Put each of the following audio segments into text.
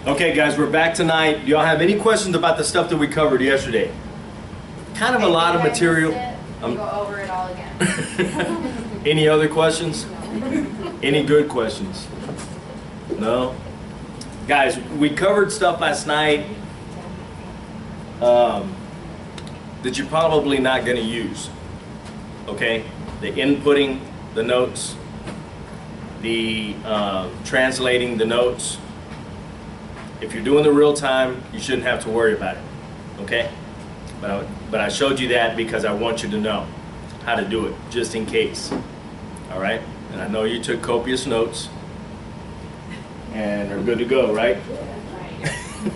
Okay guys, we're back tonight. Do y'all have any questions about the stuff that we covered yesterday? Kind of a lot of material. We'll go over it all again. Any other questions? Any good questions? No? Guys, we covered stuff last night that you're probably not going to use. Okay? The inputting the notes, the translating the notes. If you're doing the real time, you shouldn't have to worry about it. Okay? But I showed you that because I want you to know how to do it, just in case. All right? And I know you took copious notes and are good to go, right?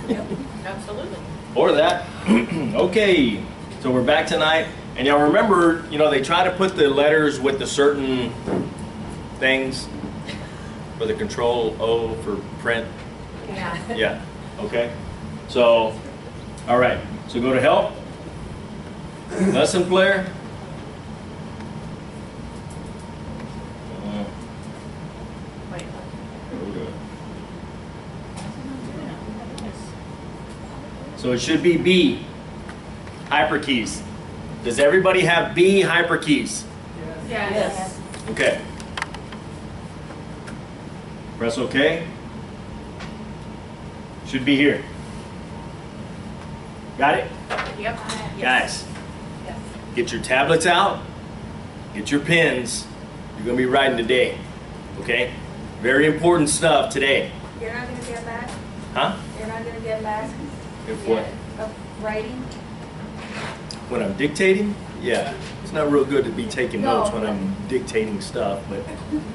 Yep, absolutely. Or that. Okay, so we're back tonight. And y'all remember, you know, they try to put the letters with the certain things for the control O for print. Yeah. Yeah, okay. So, all right, so go to help. Lesson player. Wait. So it should be B, hyperkeys. Does everybody have B hyperkeys? Yes. Okay. Press OK. Should be here. Got it? Yep. Guys, Yes. get your tablets out, get your pens. You're going to be writing today. Okay? Very important stuff today. You're not going to get back? Huh? You're not going to get back If what? of writing? When I'm dictating? Yeah. It's not real good to be taking No. notes when I'm dictating stuff, but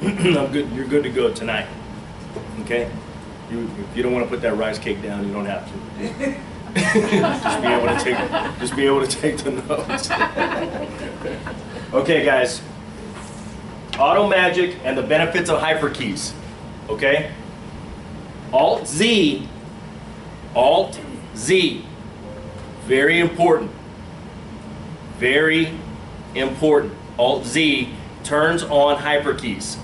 I'm good. You're good to go tonight. Okay? If you don't want to put that rice cake down, you don't have to. just be able to take the notes. Okay, guys. Auto Magic and the benefits of hyperkeys. Okay? Alt Z. Alt Z. Very important. Very important. Alt Z turns on hyperkeys.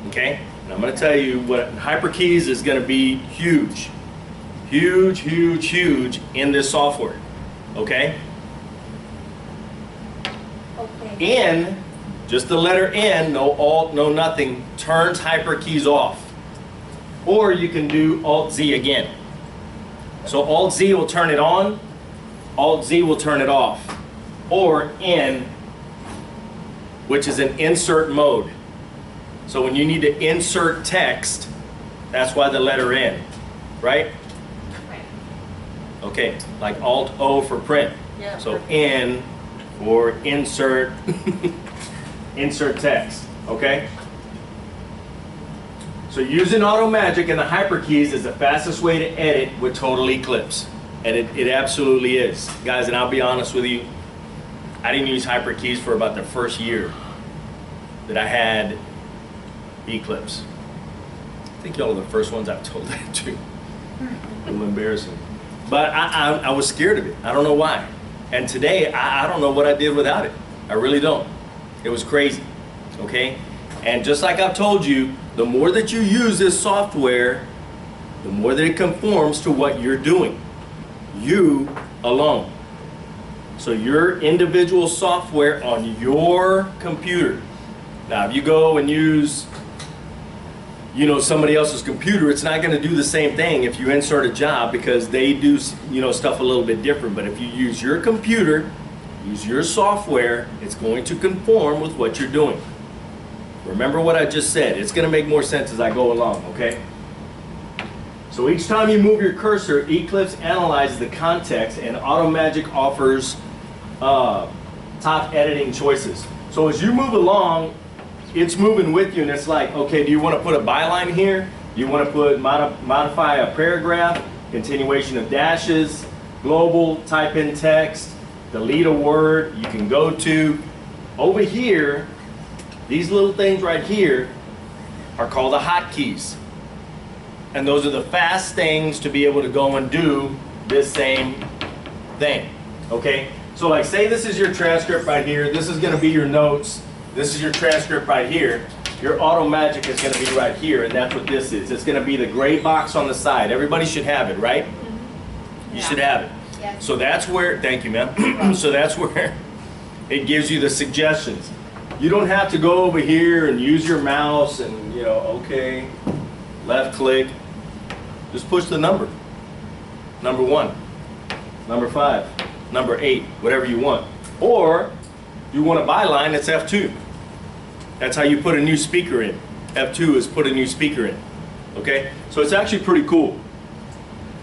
Okay? And I'm going to tell you what hyperkeys is going to be huge. Huge, huge, huge in this software. Okay? Okay. N, just the letter N, no Alt, no nothing, turns hyperkeys off. Or you can do Alt Z again. So Alt Z will turn it on, Alt Z will turn it off. Or N, which is an insert mode. So when you need to insert text, that's why the letter N, right? Okay, like Alt O for print. Yeah. So N for insert, insert text, okay? So using Auto Magic and the hyperkeys is the fastest way to edit with Total Eclipse. And it absolutely is. Guys, and I'll be honest with you, I didn't use hyperkeys for about the first year that I had Eclipse. I think y'all are the first ones I've told that to. A little embarrassing. But I was scared of it. I don't know why. And today, I don't know what I did without it. I really don't. It was crazy. Okay? And just like I've told you, the more that you use this software, the more that it conforms to what you're doing. You alone. So your individual software on your computer. Now, if you go and use, you know, somebody else's computer, it's not going to do the same thing if you insert a job, because they do, you know, stuff a little bit different. But if you use your computer, use your software, it's going to conform with what you're doing. Remember what I just said. It's going to make more sense as I go along, okay? So each time you move your cursor, Eclipse analyzes the context, and Auto Magic offers top editing choices. So as you move along, it's moving with you, and it's like, okay, do you want to put a byline here? Do you want to put modify a paragraph, continuation of dashes, global, type in text, delete a word? You can go to over here. These little things right here are called the hotkeys. And those are the fast things to be able to go and do this same thing. Okay? So like, say this is your transcript right here. This is going to be your notes. This is your transcript right here. your auto magic is going to be right here, and that's what this is. It's going to be the gray box on the side. Everybody should have it, right? You should have it. Yes. So that's where, thank you, ma'am. So that's where it gives you the suggestions. You don't have to go over here and use your mouse and, you know, okay, left click. Just push the number. Number 1, number 5, number 8, whatever you want. Or you want a byline, that's F2. That's how you put a new speaker in. F2 is put a new speaker in. Okay? So it's actually pretty cool.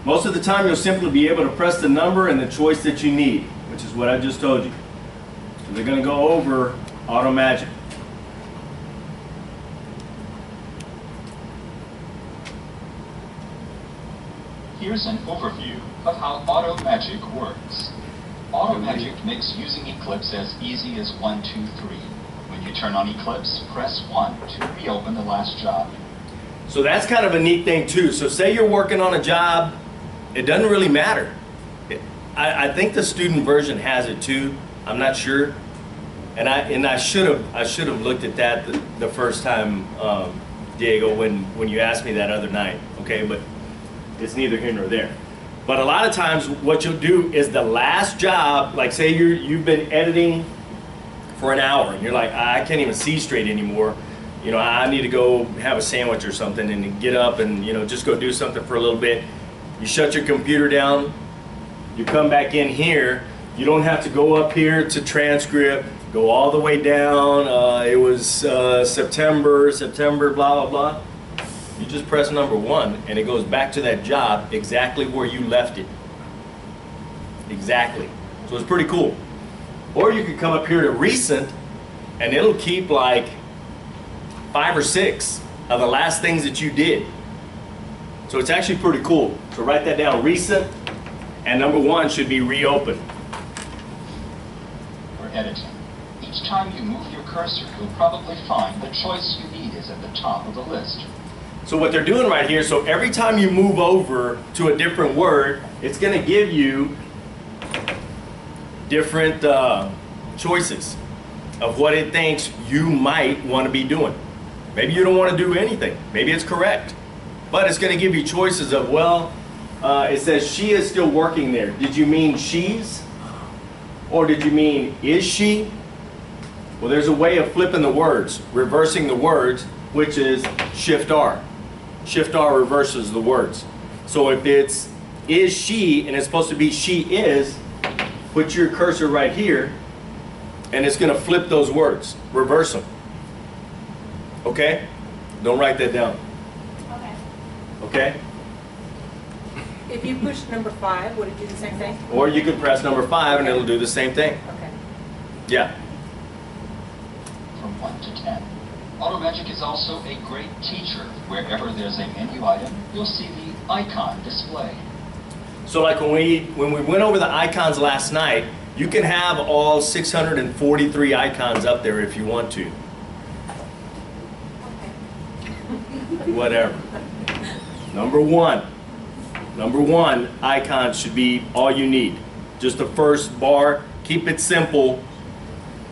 Most of the time you'll simply be able to press the number and the choice that you need, which is what I just told you. So they're going to go over Auto Magic. Here's an overview of how Auto Magic works. Auto Magic makes using Eclipse as easy as 1, 2, 3. When you turn on Eclipse, press 1 to reopen the last job. So that's kind of a neat thing too. So say you're working on a job, it doesn't really matter. I think the student version has it too. I'm not sure. And I should have looked at that the first time, Diego, when you asked me that other night. Okay, but it's neither here nor there. But a lot of times what you'll do is the last job, like say you've been editing for an hour and you're like, I can't even see straight anymore. You know, I need to go have a sandwich or something and get up and, you know, just go do something for a little bit. You shut your computer down, you come back in here, you don't have to go up here to transcript, go all the way down, it was September, blah, blah, blah. You just press number 1 and it goes back to that job exactly where you left it. Exactly. So it's pretty cool. Or you could come up here to recent and it'll keep like 5 or 6 of the last things that you did. So it's actually pretty cool. So write that down, recent, and number 1 should be reopen. For editing, each time you move your cursor, you'll probably find the choice you need is at the top of the list. So what they're doing right here, so every time you move over to a different word, it's going to give you different choices of what it thinks you might want to be doing. Maybe you don't want to do anything. Maybe it's correct. But it's going to give you choices of, well, it says she is still working there. Did you mean she's? Or did you mean is she? Well, there's a way of flipping the words, reversing the words, which is Shift R. Shift R reverses the words. So if it's is she and it's supposed to be she is, put your cursor right here and it's going to flip those words, reverse them. Okay? Don't write that down. Okay. Okay? If you push number 5, would it do the same thing? Or you can press number 5 and it'll do the same thing. Okay. Yeah. From 1 to 10. AutoMagic is also a great teacher. Wherever there's a menu item, you'll see the icon displayed. So like when we went over the icons last night, you can have all 643 icons up there if you want to. Whatever. Number one icon should be all you need. Just the first bar. Keep it simple.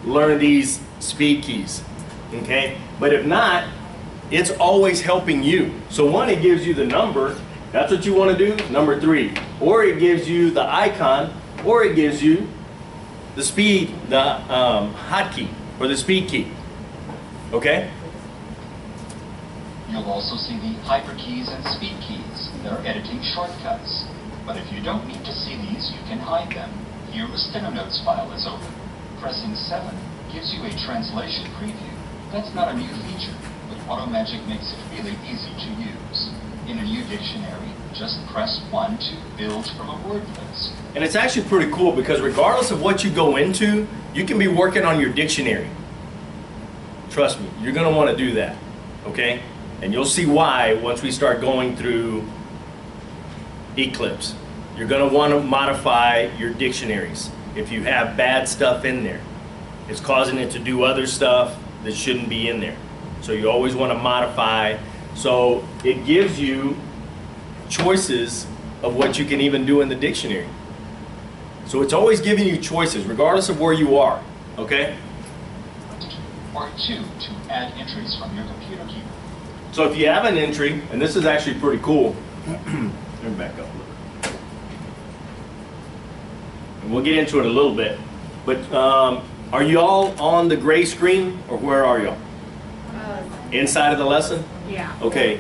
Learn these speed keys. Okay? But if not, it's always helping you. So one, it gives you the number. That's what you want to do. Number 3. Or it gives you the icon. Or it gives you the speed, the hotkey, or the speed key. Okay? You'll also see the hyperkeys and speed keys. They're editing shortcuts. But if you don't need to see these, you can hide them. Here a Steno Notes file is open. Pressing 7 gives you a translation preview. That's not a new feature, but AutoMagic makes it really easy to use. In a new dictionary, just press 1 to build from a word list. And it's actually pretty cool because regardless of what you go into, you can be working on your dictionary. Trust me, you're going to want to do that. Okay? And you'll see why once we start going through Eclipse. You're going to want to modify your dictionaries if you have bad stuff in there. It's causing it to do other stuff that shouldn't be in there. So you always want to modify. So it gives you choices of what you can even do in the dictionary. So it's always giving you choices regardless of where you are. Okay? or 2 to add entries from your computer keyboard. So if you have an entry, and this is actually pretty cool, let me back up a little. And we'll get into it a little bit, but are you all on the gray screen, or where are y'all? Inside of the lesson? Yeah. Okay.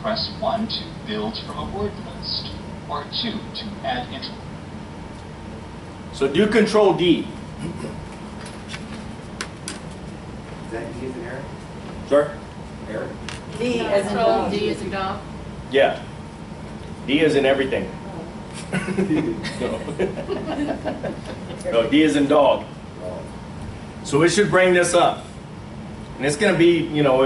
Press 1 to build from a word list, or 2 to add entry. So do Control D. Is that D as in Eric? Sir? Eric? D as in Control dog. D as in dog. Yeah. D is in everything. No, D is in dog. Oh. So it should bring this up. And it's going to be, you know,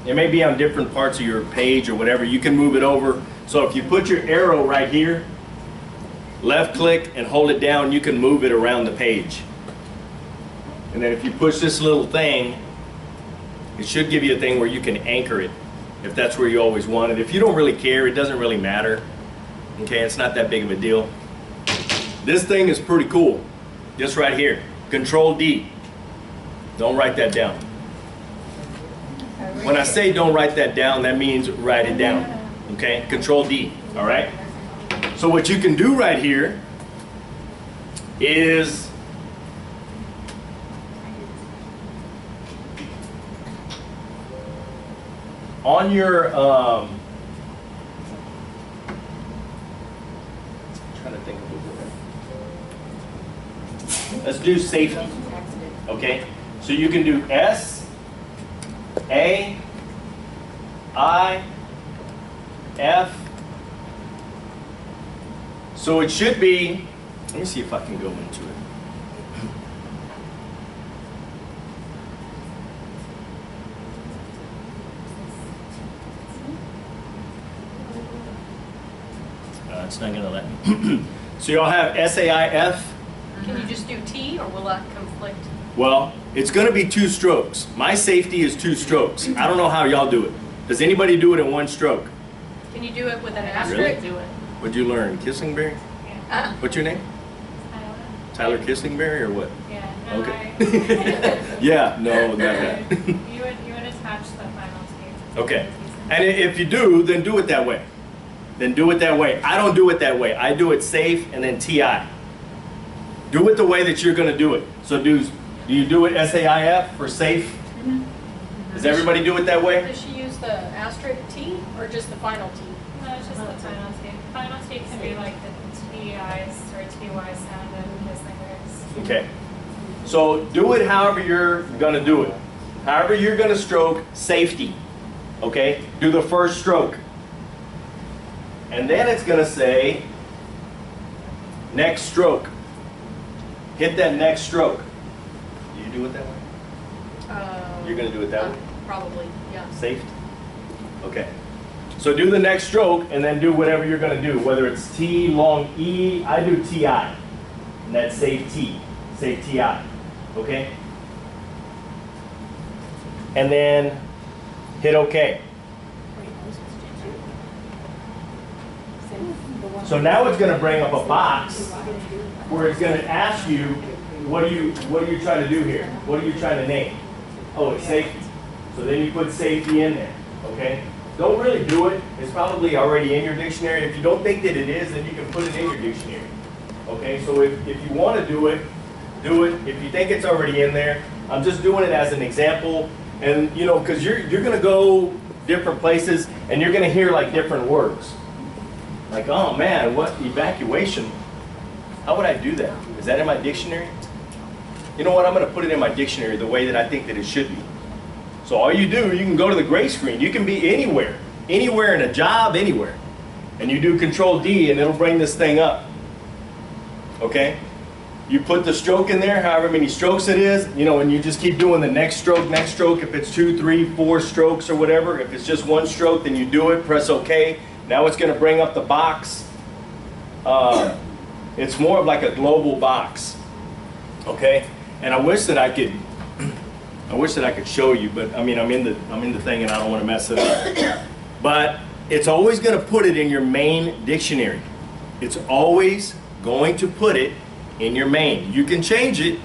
it may be on different parts of your page or whatever. You can move it over. So if you put your arrow right here, left click and hold it down, you can move it around the page. And then if you push this little thing, it should give you a thing where you can anchor it if that's where you always want it. If you don't really care, it doesn't really matter. Okay, it's not that big of a deal. This thing is pretty cool. Just right here. Control D. Don't write that down. When I say don't write that down, that means write it down. Okay, Control D. All right. So what you can do right here is on your trying to think of a word. Let's do safety. Okay, so you can do S, A, I, F. So it should be, let me see if I can go into it. It's not gonna let me. So y'all have SAIF. Can you just do T, or will that conflict? Well, it's gonna be 2 strokes. My safety is 2 strokes. I don't know how y'all do it. Does anybody do it in 1 stroke? Can you do it with an Really? asterisk? Do it. What'd you learn? Kissingberry? What's your name? Tyler Kissingberry or what? Yeah. Okay. Yeah, no, not that. You would attach the final tape. Okay. And if you do, then do it that way. Then do it that way. I don't do it that way. I do it safe and then TI. Do it the way that you're going to do it. So do you do it SAIF for safe? Does everybody do it that way? Does she use the asterisk T, or just the final T? No, it's just the final tape. Final tape can be like the TIs or TY sound and his fingers. Okay. So do it however you're going to do it. However you're going to stroke, safety. Okay? Do the first stroke. And then it's going to say next stroke. Hit that next stroke. Do you do it that way? You're going to do it that way? Probably, yeah. Safety? Okay. So do the next stroke and then do whatever you're going to do, whether it's T, long E. I do TI. And that's safe T. Safe TI. Okay? And then hit OK. So now it's going to bring up a box where it's going to ask you, what are you trying to do here? What are you trying to name? Oh, it's safety. So then you put safety in there, okay? Don't really do it. It's probably already in your dictionary. If you don't think that it is, then you can put it in your dictionary. Okay, so if you want to do it, do it. If you think it's already in there, I'm just doing it as an example. And you know, because you're going to go different places and you're going to hear like different words. Like, oh man, what evacuation? How would I do that? Is that in my dictionary? You know what, I'm going to put it in my dictionary the way that I think that it should be. So all you do, you can go to the gray screen. You can be anywhere. Anywhere in a job, anywhere. And you do Control D and it'll bring this thing up. Okay? You put the stroke in there, however many strokes it is, you know, and you just keep doing the next stroke, if it's 2, 3, 4 strokes or whatever. If it's just 1 stroke, then you do it, press OK. Now it's going to bring up the box. It's more of like a global box. Okay? And I wish that I could show you, but I mean, I'm in the thing and I don't want to mess it up. But it's always going to put it in your main dictionary. It's always going to put it in your main. You can change it.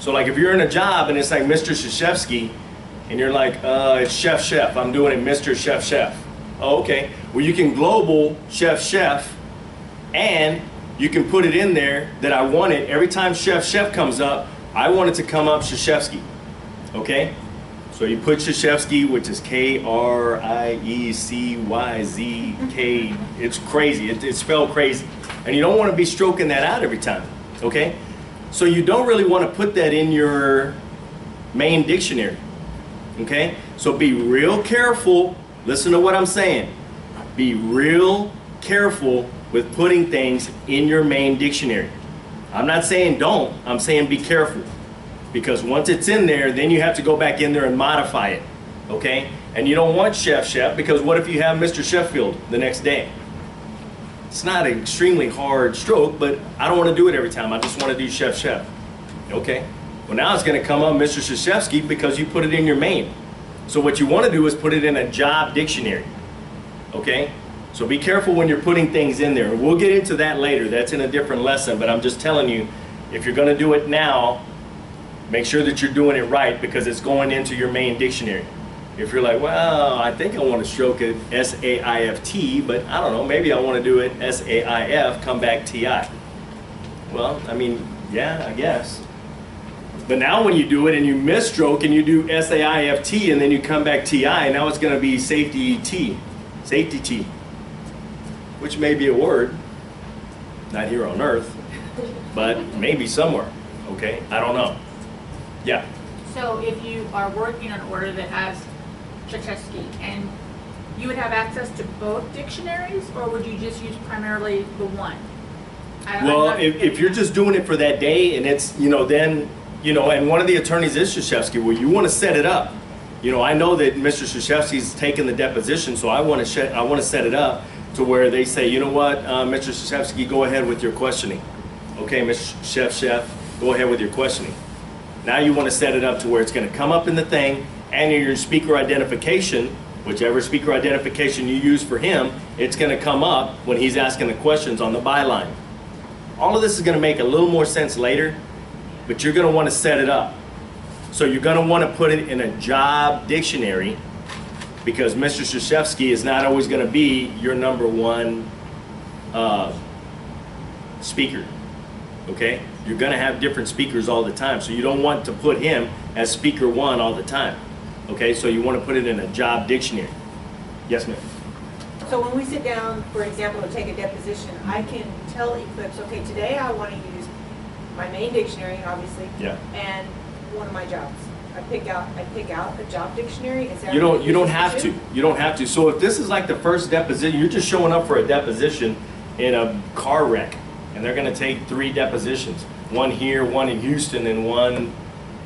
So like if you're in a job and it's like Mr. Shashevsky, and you're like, it's Chef, I'm doing it Mr. Chef. Oh, okay. Well, you can global Chef, and you can put it in there that I want it. Every time Chef comes up, I want it to come up Shashevsky. Okay? So you put Shashevsky, which is Kriecyzk. It's crazy. It's spelled crazy. And you don't want to be stroking that out every time. Okay? So you don't really want to put that in your main dictionary. Okay? So be real careful. Listen to what I'm saying. Be real careful with putting things in your main dictionary. I'm not saying don't. I'm saying be careful. Because once it's in there, then you have to go back in there and modify it. Okay? And you don't want Chef, because what if you have Mr. Sheffield the next day? It's not an extremely hard stroke, but I don't want to do it every time. I just want to do Chef. Okay? Well, now it's going to come up Mr. Shashevsky because you put it in your main. So what you want to do is put it in a job dictionary. Okay? So be careful when you're putting things in there. We'll get into that later. That's in a different lesson, but I'm just telling you, if you're going to do it now, make sure that you're doing it right because it's going into your main dictionary. If you're like, well, I think I want to stroke it S-A-I-F-T, but I don't know, maybe I want to do it S-A-I-F, come back T-I. Well, I mean, yeah, I guess. But now when you do it and you misstroke and you do S-A-I-F-T and then you come back T-I, now it's going to be safety T, which may be a word, not here on earth, but maybe somewhere, okay? I don't know. Yeah. So if you are working on an order that has Chachesky, and you would have access to both dictionaries, or would you just use primarily the one? Well, if you're just doing it for that day and it's, then, and one of the attorneys is Shashevsky, well, you want to set it up. I know that Mr. Shashevsky's taken the deposition, so I want to set it up to where they say, you know what, Mr. Shashevsky, go ahead with your questioning. Okay, Mr. Chef, go ahead with your questioning. Now you want to set it up to where it's going to come up in the thing, and in your speaker identification, whichever speaker identification you use for him, it's going to come up when he's asking the questions on the byline. All of this is going to make a little more sense later, but you're going to want to set it up. So you're going to want to put it in a job dictionary because Mr. Shashevsky is not always going to be your number one speaker. Okay? You're going to have different speakers all the time, so you don't want to put him as speaker one all the time. Okay? So you want to put it in a job dictionary. Yes, ma'am? So when we sit down, for example, to take a deposition, I can tell Eclipse, okay, today I want to use my main dictionary, obviously, Yeah. and one of my jobs. I pick out a job dictionary. Is there You don't have to. You don't have to. So if this is like the first deposition, you're just showing up for a deposition in a car wreck, and they're going to take 3 depositions. One here, one in Houston, and one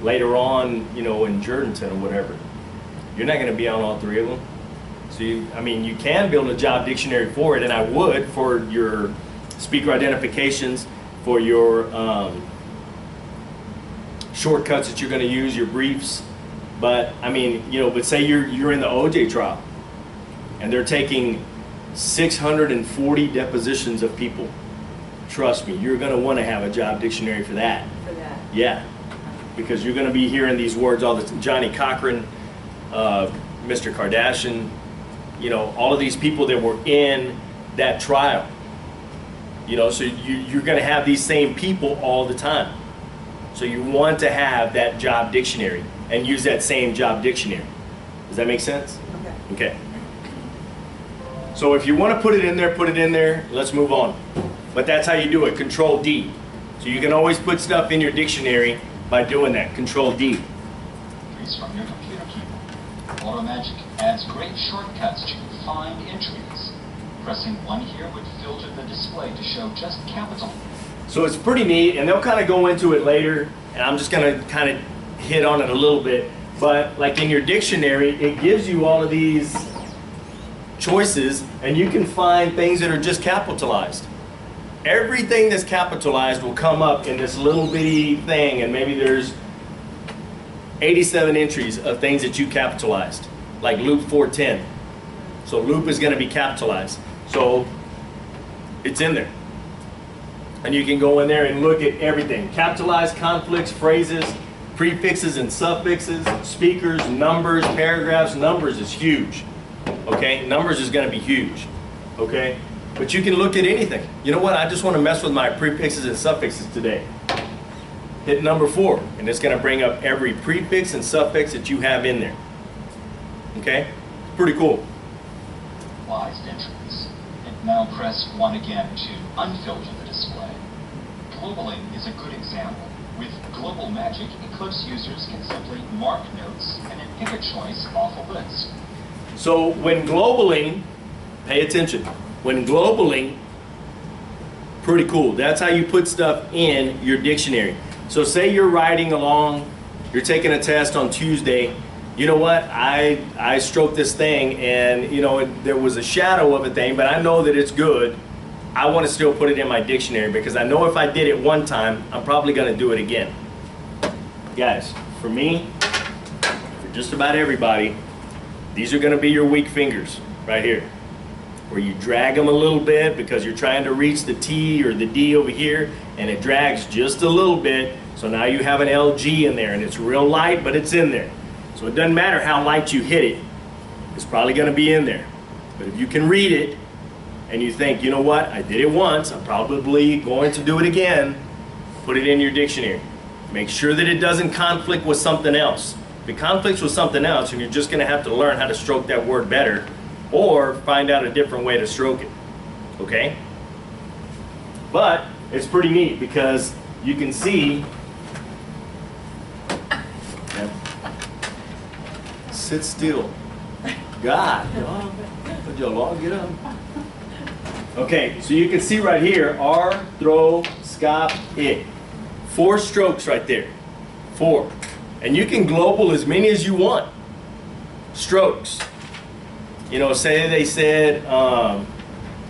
later on, in Jordanton or whatever. You're not going to be on all 3 of them. So you can build a job dictionary for it, and I would for your speaker identifications, for your shortcuts that you're going to use, your briefs. But but say you're in the OJ trial, and they're taking 640 depositions of people. Trust me, you're going to want to have a job dictionary for that. For that. Yeah, because you're going to be hearing these words all the time. Johnny Cochran, Mr. Kardashian, all of these people that were in that trial. So you're going to have these same people all the time. So you want to have that job dictionary and use that same job dictionary. Does that make sense? Okay. Okay. So if you want to put it in there, let's move on. But that's how you do it, Control D. So you can always put stuff in your dictionary by doing that, Control D. Entries from your computer keyboard. AutoMagic adds great shortcuts to find entries. Pressing 1 here would filter the display to show just capital. So it's pretty neat, and they'll kind of go into it later, and I'm just going to kind of hit on it a little bit. But like in your dictionary, it gives you all of these choices, and you can find things that are just capitalized. Everything that's capitalized will come up in this little bitty thing, and maybe there's 87 entries of things that you capitalized, like Luke 4:10. So loop is going to be capitalized. So it's in there. And you can go in there and look at everything. Capitalized, conflicts, phrases, prefixes and suffixes, speakers, numbers, paragraphs. Numbers is huge. Okay, numbers is going to be huge. Okay, but you can look at anything. You know what? I just want to mess with my prefixes and suffixes today. Hit number 4, and it's going to bring up every prefix and suffix that you have in there. Okay, pretty cool. Localized entries. And now press 1 again to unfilter the display. Globaling is a good example. With Global Magic, Eclipse users can simply mark notes and then pick a choice off a list. So when globaling, pay attention. When globaling, pretty cool. That's how you put stuff in your dictionary. So say you're riding along, you're taking a test on Tuesday. You know what? I stroked this thing, and you know there was a shadow of a thing, but I know that it's good. I want to still put it in my dictionary because I know if I did it one time, I'm probably going to do it again. Guys, for me, for just about everybody, these are going to be your weak fingers right here, where you drag them a little bit because you're trying to reach the T or the D over here, and it drags just a little bit. So now you have an LG in there, and it's real light, but it's in there. So it doesn't matter how light you hit it, it's probably going to be in there. But if you can read it, and you think, you know what, I did it once, I'm probably going to do it again, put it in your dictionary. Make sure that it doesn't conflict with something else. If it conflicts with something else, and you're just going to have to learn how to stroke that word better, or find out a different way to stroke it, okay? But it's pretty neat because you can see, sit still. God, would y'all all get up? Okay, so you can see right here, arthroscopic. 4 strokes right there, 4. And you can global as many as you want. Strokes. You know, say they said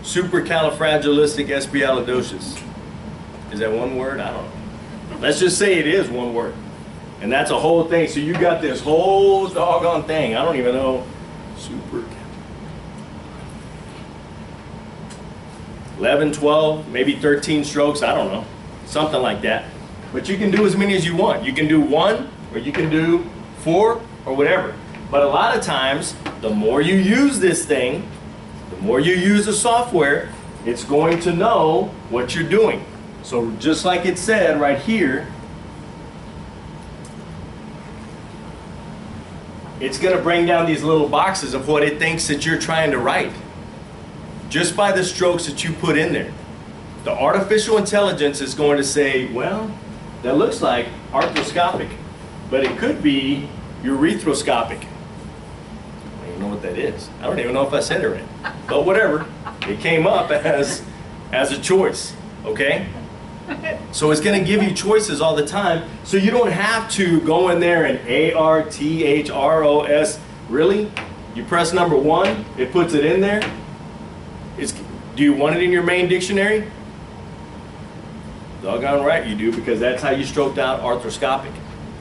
supercalifragilisticexpialidocious. Is that one word? I don't know. Let's just say it is one word. And that's a whole thing. So you got this whole doggone thing. I don't even know. Super. 11, 12, maybe 13 strokes. I don't know. Something like that. But you can do as many as you want. You can do 1, or you can do 4, or whatever. But a lot of times, the more you use this thing, the more you use the software, it's going to know what you're doing. So just like it said right here, it's going to bring down these little boxes of what it thinks that you're trying to write, just by the strokes that you put in there. The artificial intelligence is going to say, well, that looks like arthroscopic, but it could be urethroskopic. I don't even know what that is. I don't even know if I said it right. But whatever, it came up as a choice, okay? So it's going to give you choices all the time, so you don't have to go in there and ARTHROS. Really? You press number 1, it puts it in there. Do you want it in your main dictionary? Doggone right you do, because that's how you stroked out arthroscopic.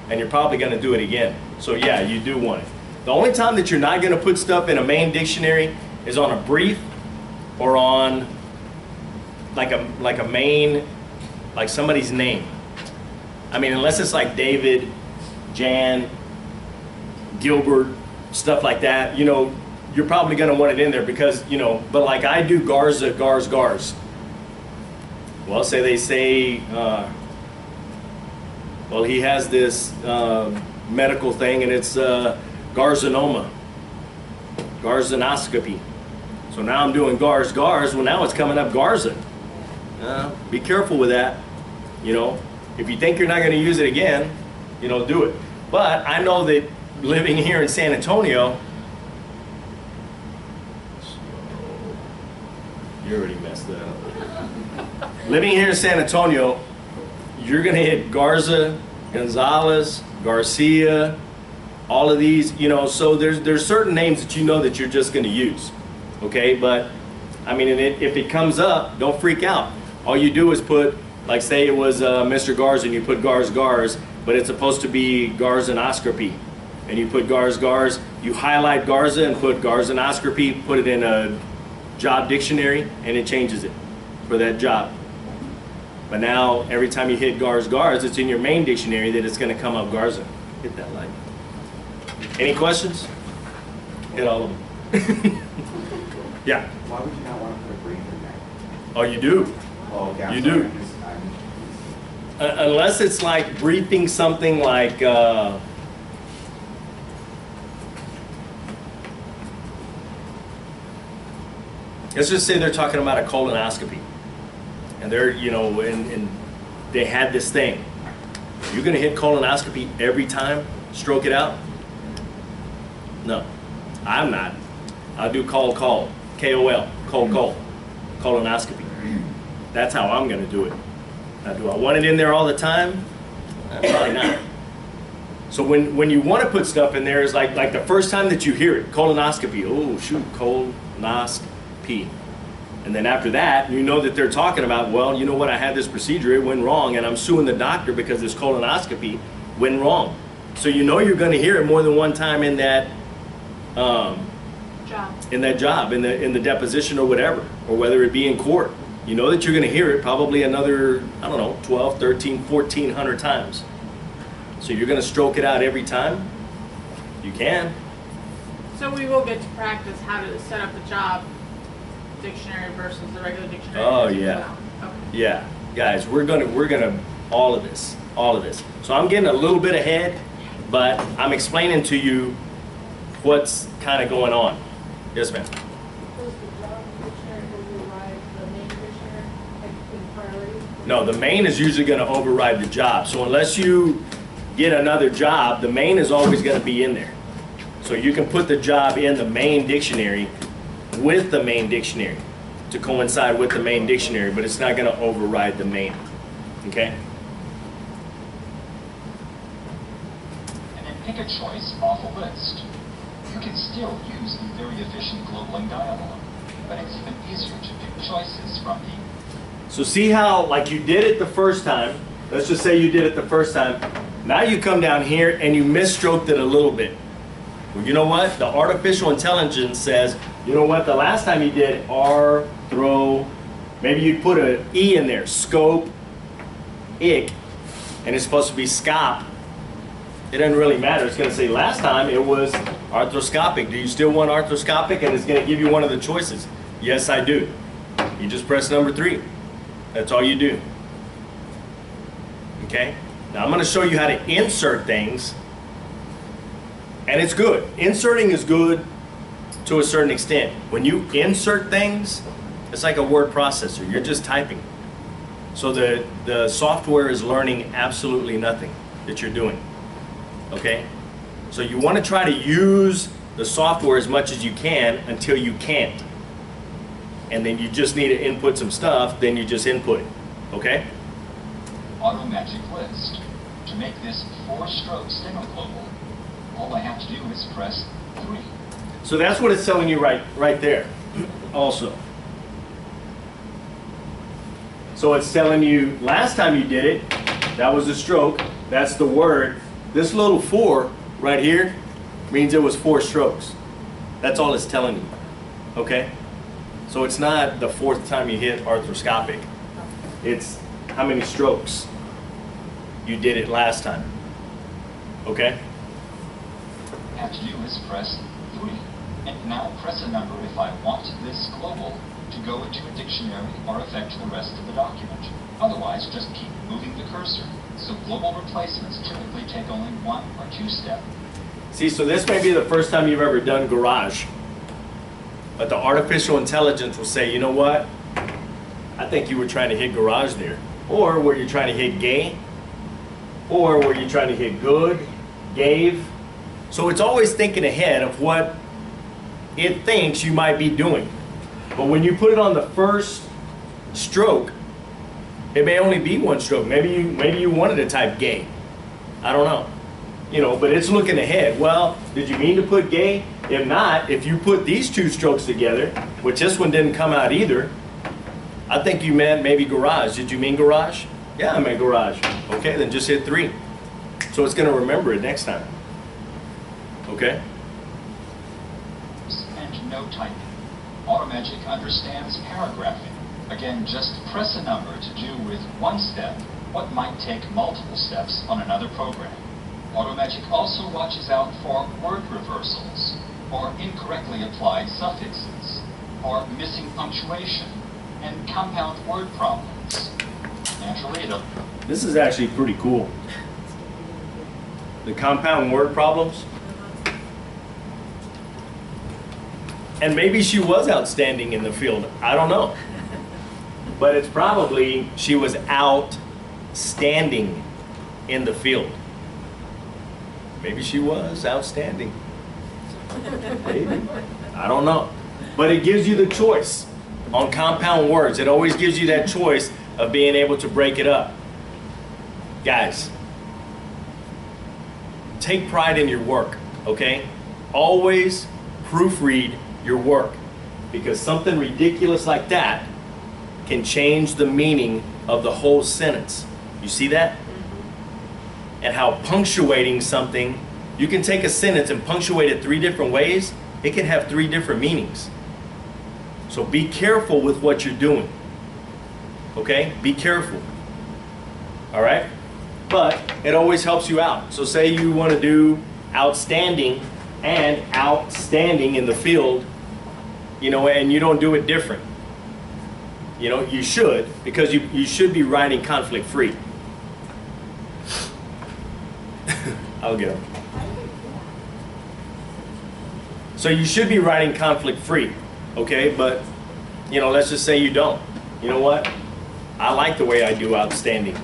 And you're probably going to do it again. So yeah, you do want it. The only time that you're not going to put stuff in a main dictionary is on a brief or on like a main, like somebody's name. I mean, unless it's like David, Jan, Gilbert, stuff like that, you know, you're probably going to want it in there because, you know, but like I do Garza, Gars. Well, say they say, well, he has this medical thing, and it's Garzanoma, Garzanoscopy. So now I'm doing Gars. Well, now it's coming up Garza. Be careful with that. You know, if you think you're not going to use it again, you know, do it. But I know that living here in San Antonio, you already messed that up. Living here in San Antonio, you're going to hit Garza, Gonzalez, Garcia, all of these, you know, so there's certain names that you know that you're just going to use, okay? But, I mean, if it comes up, don't freak out. All you do is put, like say it was Mr. Garza, and you put Gars, but it's supposed to be Garzanoscopy. and you put GARS, you highlight Garza and put Garzanoscopy, put it in a job dictionary, and it changes it for that job. But now, every time you hit GARS, it's in your main dictionary that it's going to come up Garza. Hit that light. Any questions? Hit all of them. Yeah. Why would you not want to put a brief in there? Oh, you do. Oh, okay, I'm You sorry, do. I'm Unless it's like briefing something like, let's just say they're talking about a colonoscopy. And they're, you know, and they had this thing. You're going to hit colonoscopy every time, stroke it out? No, I'm not. I'll do KOL, cold, colonoscopy. That's how I'm going to do it. Now, do I want it in there all the time? Probably not. So when you want to put stuff in there, is like the first time that you hear it, colonoscopy. Oh, shoot, colonoscopy. And then after that, you know that they're talking about, well, you know what, I had this procedure, it went wrong, and I'm suing the doctor because this colonoscopy went wrong. So you know you're going to hear it more than one time in that Job. in the deposition or whatever, or whether it be in court. You know that you're going to hear it probably another, I don't know, 12, 13, 1,400 times. So you're going to stroke it out every time? You can. So we will get to practice how to set up the job dictionary versus the regular dictionary. Oh, as yeah. well. Okay. Yeah, guys, we're gonna all of this. So I'm getting a little bit ahead, but I'm explaining to you what's kind of going on. Yes, ma'am. Does the job dictionary override the main dictionary, like in priority? No, the main is usually going to override the job. So unless you get another job, the main is always going to be in there. So you can put the job in the main dictionary with the main dictionary to coincide with the main dictionary, but it's not going to override the main. Okay? And then pick a choice off a list. You can still use the very efficient globaling dialog, but it's even easier to pick choices from the So see how, like you did it the first time, let's just say you did it the first time, now you come down here and you misstroked it a little bit. Well, you know what? The artificial intelligence says, you know what, the last time you did maybe you'd put an E in there, scope, ick, and it's supposed to be scop. It doesn't really matter. It's going to say last time it was arthroscopic. Do you still want arthroscopic? And it's going to give you one of the choices. Yes, I do. You just press number 3. That's all you do. Okay? Now I'm going to show you how to insert things. And it's good. Inserting is good to a certain extent. When you insert things, it's like a word processor. You're just typing. So the software is learning absolutely nothing that you're doing. Okay? So you want to try to use the software as much as you can until you can't. And then you just need to input some stuff, then you just input it. Okay? auto magic list. To make this 4-stroke steno global, all I have to do is press 3. So that's what it's telling you right there also. So it's telling you last time you did it, that was a stroke, that's the word. This little 4 right here means it was 4 strokes. That's all it's telling you, okay? So it's not the 4th time you hit arthroscopic. It's how many strokes you did it last time, okay? All I have to do is press 3. And now press a number if I want this global to go into a dictionary or affect the rest of the document. Otherwise, just keep moving the cursor. So global replacements typically take only 1 or 2 steps. See, so this may be the first time you've ever done garage. But the artificial intelligence will say, you know what? I think you were trying to hit garage there. Or were you trying to hit gay? Or were you trying to hit good, gave? So it's always thinking ahead of what it thinks you might be doing. But when you put it on the first stroke, it may only be 1 stroke. Maybe you wanted to type gay. I don't know. You know, but it's looking ahead. Well, did you mean to put gay? If not, if you put these 2 strokes together, which this one didn't come out either, I think you meant maybe garage. Did you mean garage? Yeah, I meant garage. Okay, then just hit 3. So it's going to remember it next time. Okay? And no typing. Automagic understands paragraphing. Again, just press a number to do with one step what might take multiple steps on another program. Automagic also watches out for word reversals, or incorrectly applied suffixes, or missing punctuation, and compound word problems. Naturally, This is actually pretty cool. The compound word problems. And maybe she was outstanding in the field. I don't know. But it's probably she was outstanding in the field. Maybe she was outstanding. Maybe. I don't know. But it gives you the choice on compound words. It always gives you that choice of being able to break it up. Guys, take pride in your work, okay? Always proofread your work, because something ridiculous like that can change the meaning of the whole sentence. You see that? And how punctuating something, you can take a sentence and punctuate it 3 different ways. It can have 3 different meanings. So be careful with what you're doing. Okay? Be careful. All right? But it always helps you out. So say you want to do outstanding and outstanding in the field, you know, and you don't do it different. You know, you should, because you should be writing conflict free. I'll get them. So you should be writing conflict free, okay? But, you know, let's just say you don't. You know what? I like the way I do outstanding.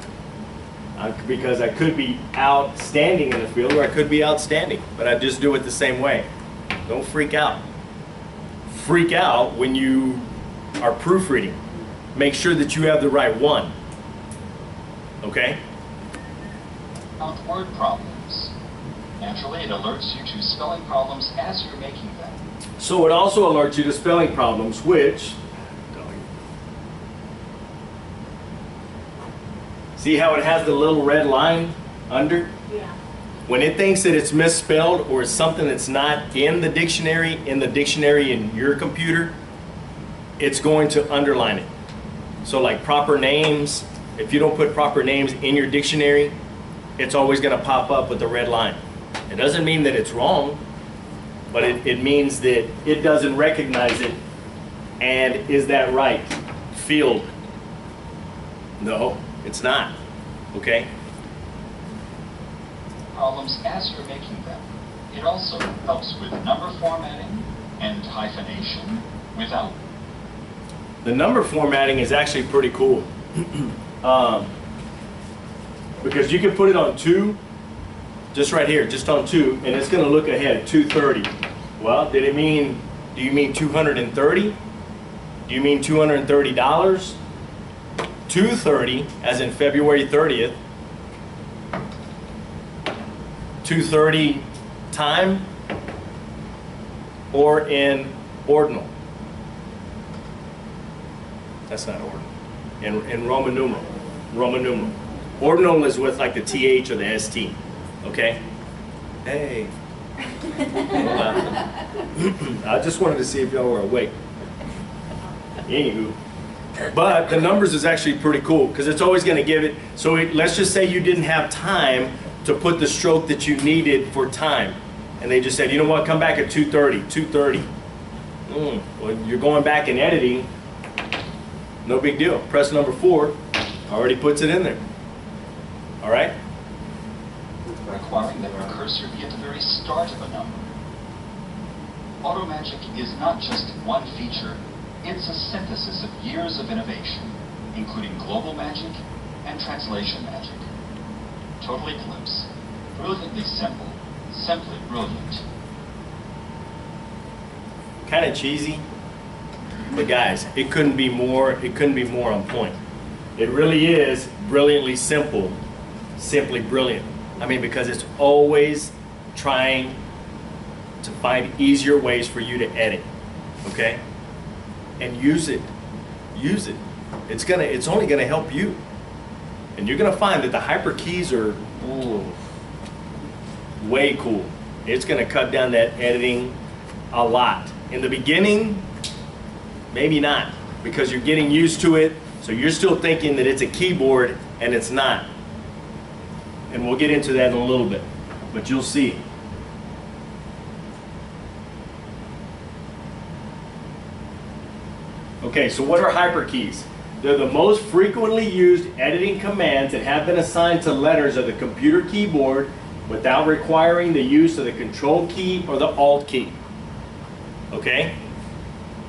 Because I could be outstanding in the field, or I could be outstanding, but I just do it the same way. Don't freak out. Freak out when you are proofreading. Make sure that you have the right one. Okay? word problems. Naturally, it alerts you to spelling problems as you're making them. So it also alerts you to spelling problems, which, see how it has the little red line under? Yeah. When it thinks that it's misspelled or it's something that's not in the dictionary in your computer, it's going to underline it. So like proper names, if you don't put proper names in your dictionary, it's always going to pop up with a red line. It doesn't mean that it's wrong, but it means that it doesn't recognize it. And is that right? Field. No, it's not. Okay? Problems as you're making them. It also helps with number formatting and hyphenation without. The number formatting is actually pretty cool. Because you can put it on 2, just right here, just on 2, and it's going to look ahead, 230. Well, do you mean 230? Do you mean $230? 230, as in February 30th. 230 time, or in ordinal. That's not ordinal. In Roman numeral. Roman numeral. Ordinal is with like the TH or the ST. Okay? Hey. I just wanted to see if y'all were awake. Anywho. But the numbers is actually pretty cool because it's always going to give it. So let's just say you didn't have time to put the stroke that you needed for time. And they just said, you know what, come back at 2:30, 2:30. Well, you're going back and editing. No big deal. Press number 4, already puts it in there. All right? Requiring that your cursor be at the very start of a number. AutoMagic is not just one feature, it's a synthesis of years of innovation, including global magic and translation magic. Total Eclipse. Brilliantly simple. Simply brilliant. Kind of cheesy, but guys, it couldn't be more on point. It really is brilliantly simple, simply brilliant. I mean, because it's always trying to find easier ways for you to edit, okay? And use it. Use it. It's only gonna help you. And you're gonna find that the hyper keys are way cool. It's going to cut down that editing a lot. In the beginning, maybe not, because you're getting used to it, so you're still thinking that it's a keyboard, and it's not. And we'll get into that in a little bit, but you'll see. Okay, so what are hyperkeys? They're the most frequently used editing commands that have been assigned to letters of the computer keyboard without requiring the use of the Control key or the Alt key. Okay?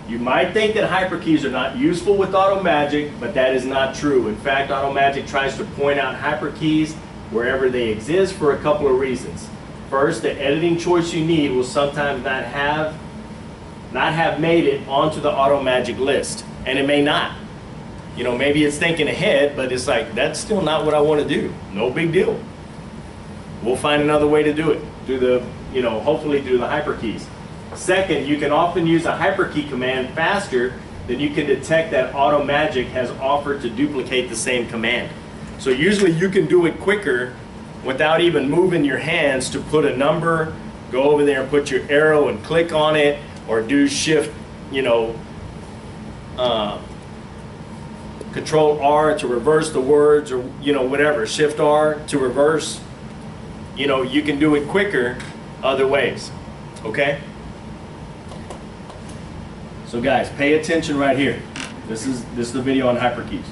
You might think that hyperkeys are not useful with AutoMagic, but that is not true. In fact, AutoMagic tries to point out hyperkeys wherever they exist for a couple of reasons. First, the editing choice you need will sometimes not have made it onto the AutoMagic list, and it may not. You know, maybe it's thinking ahead, but it's like, that's still not what I want to do. No big deal. We'll find another way to do it. Do the, you know, hopefully do the hyperkeys. Second, you can often use a hyperkey command faster than you can detect that AutoMagic has offered to duplicate the same command. So usually you can do it quicker without even moving your hands to put a number, go over there and put your arrow and click on it, or do shift, you know, Control R to reverse the words, or, you know, whatever, Shift R to reverse. You know, you can do it quicker other ways, okay? So guys, pay attention right here. This is the video on hyperkeys.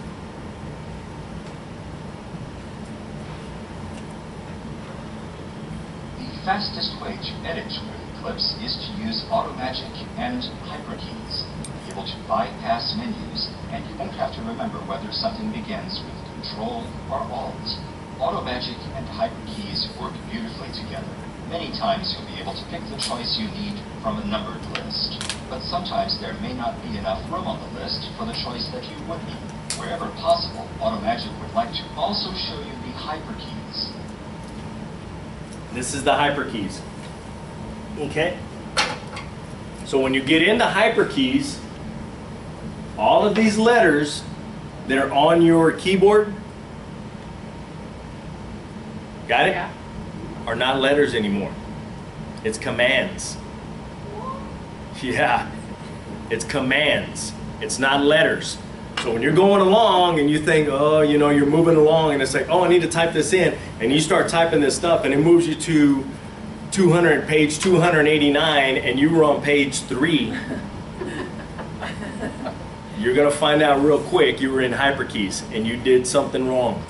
The fastest way to edit with Eclipse is to use AutoMagic and hyperkeys. You'll be able to bypass menus, and you won't have to remember whether something begins with Control or Alt. AutoMagic and hyperkeys work beautifully together. Many times you'll be able to pick the choice you need from a numbered list, but sometimes there may not be enough room on the list for the choice that you would need. Wherever possible, AutoMagic would like to also show you the hyperkeys. This is the hyperkeys. Okay? So when you get into hyperkeys, all of these letters that are on your keyboard, got it? Yeah. Are not letters anymore. It's commands. Yeah, it's commands. It's not letters. So when you're going along and you think, oh, you know, you're moving along and it's like, oh, I need to type this in, and you start typing this stuff and it moves you to page 289 and you were on page 3, you're gonna find out real quick you were in hyperkeys and you did something wrong,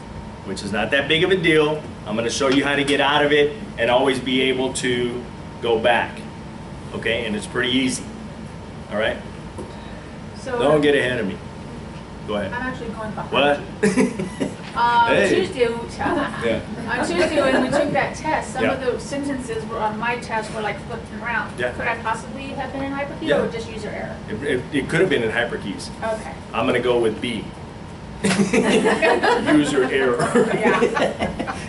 which is not that big of a deal. I'm gonna show you how to get out of it and always be able to go back. Okay, and it's pretty easy. All right? So Don't get ahead of me. Go I'm ahead. actually going behind What? you. Hey. Tuesday, Yeah. on Tuesday when we took that test, some Yeah. of the sentences were on my test were like flipped around. Yeah. Could I possibly have been in hyperkey Yeah. or just user error? It could have been in hyperkeys. Okay. I'm gonna go with B. User error. Yeah.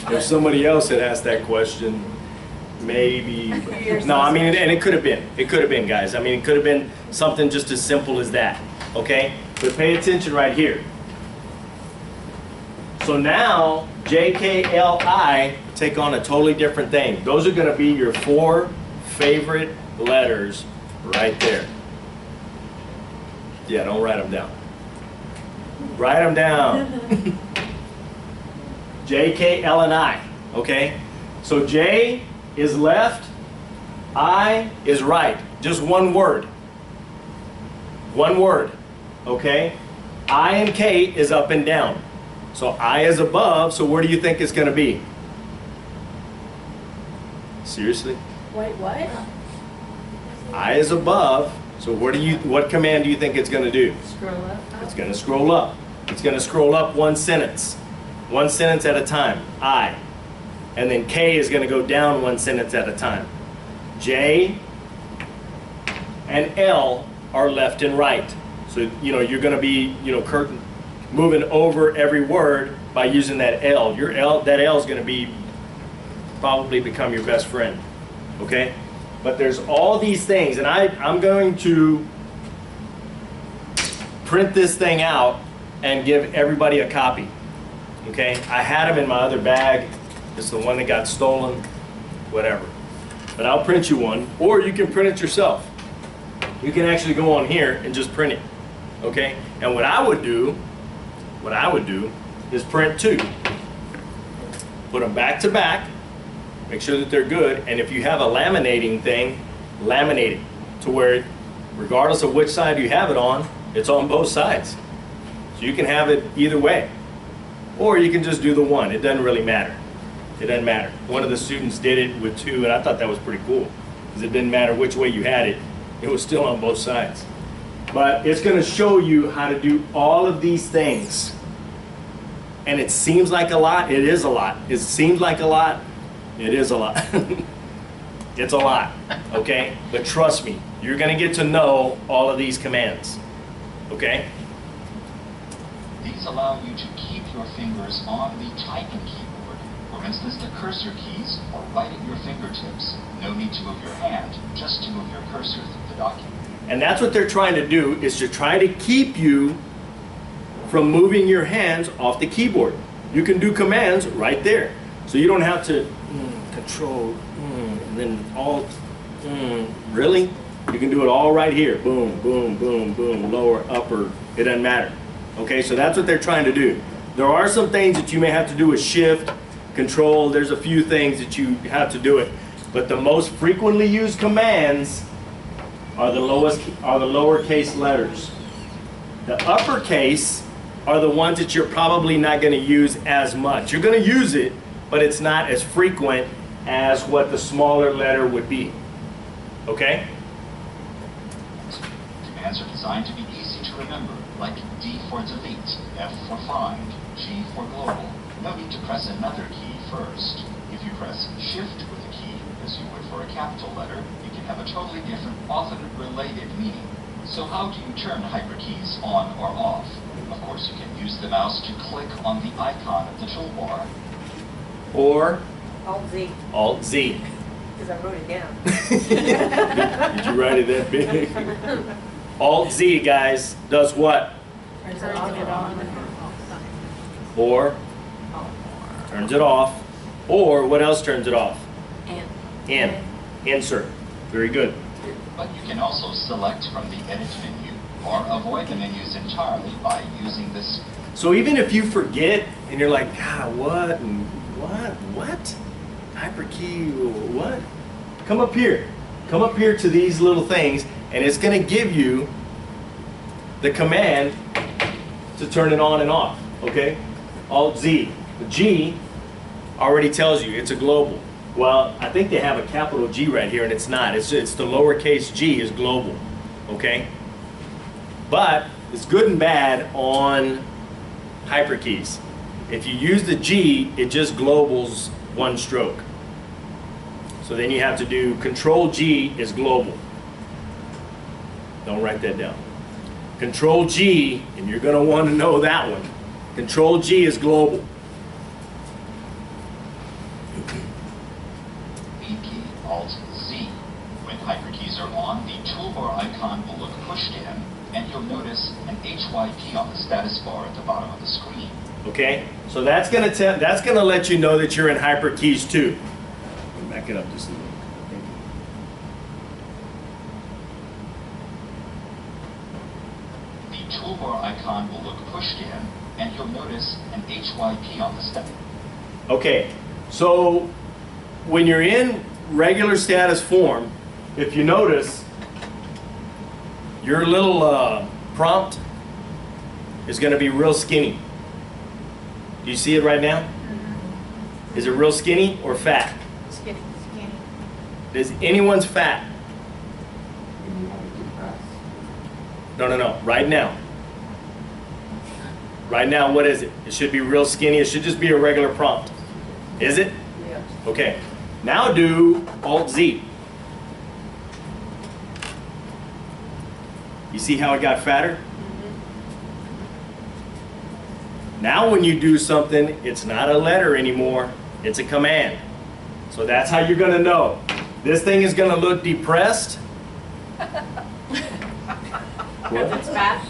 If somebody else had asked that question, maybe. You're No, so I mean, and it could have been. It could have been, guys. I mean, it could have been something just as simple as that. Okay? But pay attention right here. So now, J, K, L, I take on a totally different thing. Those are going to be your 4 favorite letters right there. Yeah, don't write them down. Write them down. J, K, L, and I. Okay? So J is left, I is right. Just one word. One word. Okay? I and K is up and down. So I is above, so where do you think it's going to be? Seriously? Wait, what? I is above, so what command do you think it's going to do? Scroll up. It's going to scroll up. It's going to scroll up one sentence. One sentence at a time. I. And then K is going to go down one sentence at a time. J and L are left and right. So, you know, you're going to be, you know, moving over every word by using that L. That L is going to probably become your best friend. Okay? But there's all these things, and I'm going to print this thing out and give everybody a copy. Okay? I had them in my other bag. It's the one that got stolen. Whatever. but I'll print you one, or you can print it yourself. You can actually go on here and just print it, okay? And what I would do is print two. Put them back to back, make sure that they're good, and if you have a laminating thing, laminate it to where, regardless of which side you have it on, it's on both sides. So you can have it either way. Or you can just do the one, it doesn't really matter. It doesn't matter. One of the students did it with two, and I thought that was pretty cool, because it didn't matter which way you had it, it was still on both sides. But it's gonna show you how to do all of these things. And it seems like a lot, it is a lot. It seems like a lot, it is a lot. It's a lot, okay? But trust me, you're gonna get to know all of these commands, okay? These allow you to keep your fingers on the typing keyboard. For instance, the cursor keys are right at your fingertips. No need to move your hand, just to move your cursor through the document. And that's what they're trying to do, is to try to keep you from moving your hands off the keyboard. You can do commands right there. So you don't have to control, and then alt, really? You can do it all right here. Boom, boom, boom, boom, lower, upper, it doesn't matter. Okay, so that's what they're trying to do. There are some things that you may have to do with shift, control, there's a few things that you have to do it. But the most frequently used commands are the lowercase letters. The uppercase are the ones that you're probably not going to use as much. You're going to use it, but it's not as frequent as what the smaller letter would be. Okay? Commands are designed to be easy to remember, like D for delete, F for find, G for global. No need to press another key first. If you press Shift with a key, as you would for a capital letter, it can have a totally different, often related meaning. So how do you turn hyperkeys on or off? Of course, you can use the mouse to click on the icon of the toolbar. Or Alt-Z, Alt-Z. because I wrote it down. Did you write it that big? Alt-Z, guys, does what? Turns it on. Or turns it off. Or what else turns it off? In. Insert. Very good. But you can also select from the Edit menu, or avoid the menus entirely by using this. So even if you forget and you're like, God, what? And what? Hyperkey, what? Come up here. Come up here to these little things, and it's going to give you the command to turn it on and off, okay? Alt-Z. The G already tells you it's a global. Well, I think they have a capital G right here, and it's not. It's the lowercase g is global, okay? But it's good and bad on hyperkeys. If you use the G, it just globals one stroke. So then you have to do Control G is global. Don't write that down. Control G, and you're going to want to know that one. Control G is global. B key, Alt Z. When hyperkeys are on, the toolbar icon will look pushed in, and you'll notice an HYP on the status bar at the bottom of the screen. Okay, so that's gonna let you know that you're in hyperkeys too. Back it up just a little. The toolbar icon will look pushed in, and you'll notice an HYP on the status. Okay, so when you're in regular status form, if you notice, your little prompt is going to be real skinny. Do you see it right now? Is it real skinny or fat? Skinny. Is anyone's fat? And you have to compress. No. Right now. Right now, what is it? It should be real skinny. It should just be a regular prompt. Is it? Yeah. Okay. Now do Alt-Z. You see how it got fatter? Now when you do something, it's not a letter anymore, it's a command. So that's how you're gonna know. This thing is gonna look depressed. What? It's fat.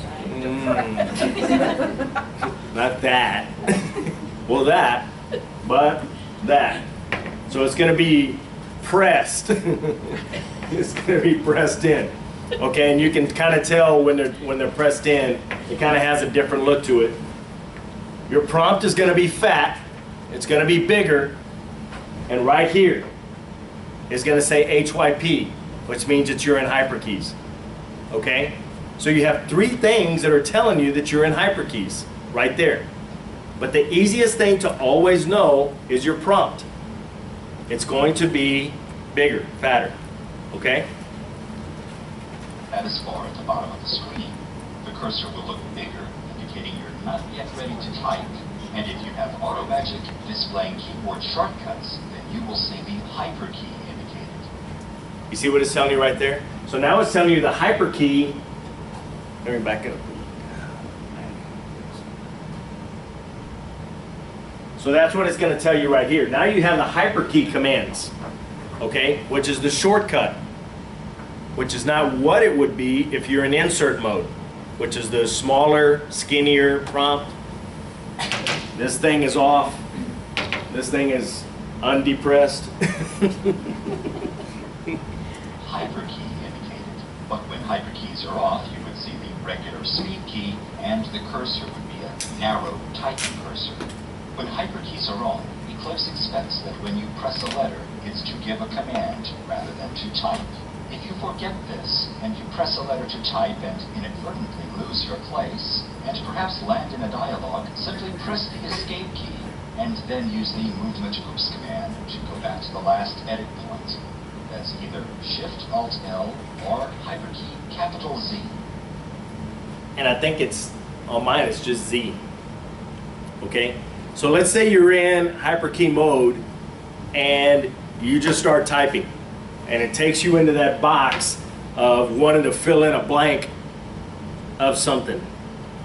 Not that. Well, that, but that. So it's gonna be pressed. It's going to be pressed in. Okay, and you can kind of tell when they're pressed in, it kind of has a different look to it. Your prompt is going to be fat, it's going to be bigger, and right here is going to say HYP, which means that you're in hyperkeys. Okay? So you have 3 things that are telling you that you're in hyperkeys right there. But the easiest thing to always know is your prompt. It's going to be bigger, fatter. Okay? That is far at the bottom of the screen. The cursor will look bigger, indicating you're not yet ready to type. And if you have AutoMagic displaying keyboard shortcuts, then you will see the hyperkey indicated. You see what it's telling you right there? So now it's telling you the hyperkey. Let me back it up. So that's what it's going to tell you right here. Now you have the hyperkey commands, okay, which is the shortcut, which is not what it would be if you're in insert mode, which is the smaller, skinnier prompt. This thing is off. This thing is undepressed. Hyperkey indicated, but when hyperkeys are off, you would see the regular speed key, and the cursor would be a narrow typing cursor. When hyperkeys are on, Eclipse expects that when you press a letter, it's to give a command rather than to type. If you forget this, and you press a letter to type and inadvertently lose your place, and perhaps land in a dialogue, simply press the escape key, and then use the movement oops command to go back to the last edit point. That's either Shift-Alt-L or hyperkey capital Z. And I think it's, on mine it's just Z. Okay? So let's say you're in hyperkey mode and you just start typing and it takes you into that box of wanting to fill in a blank of something.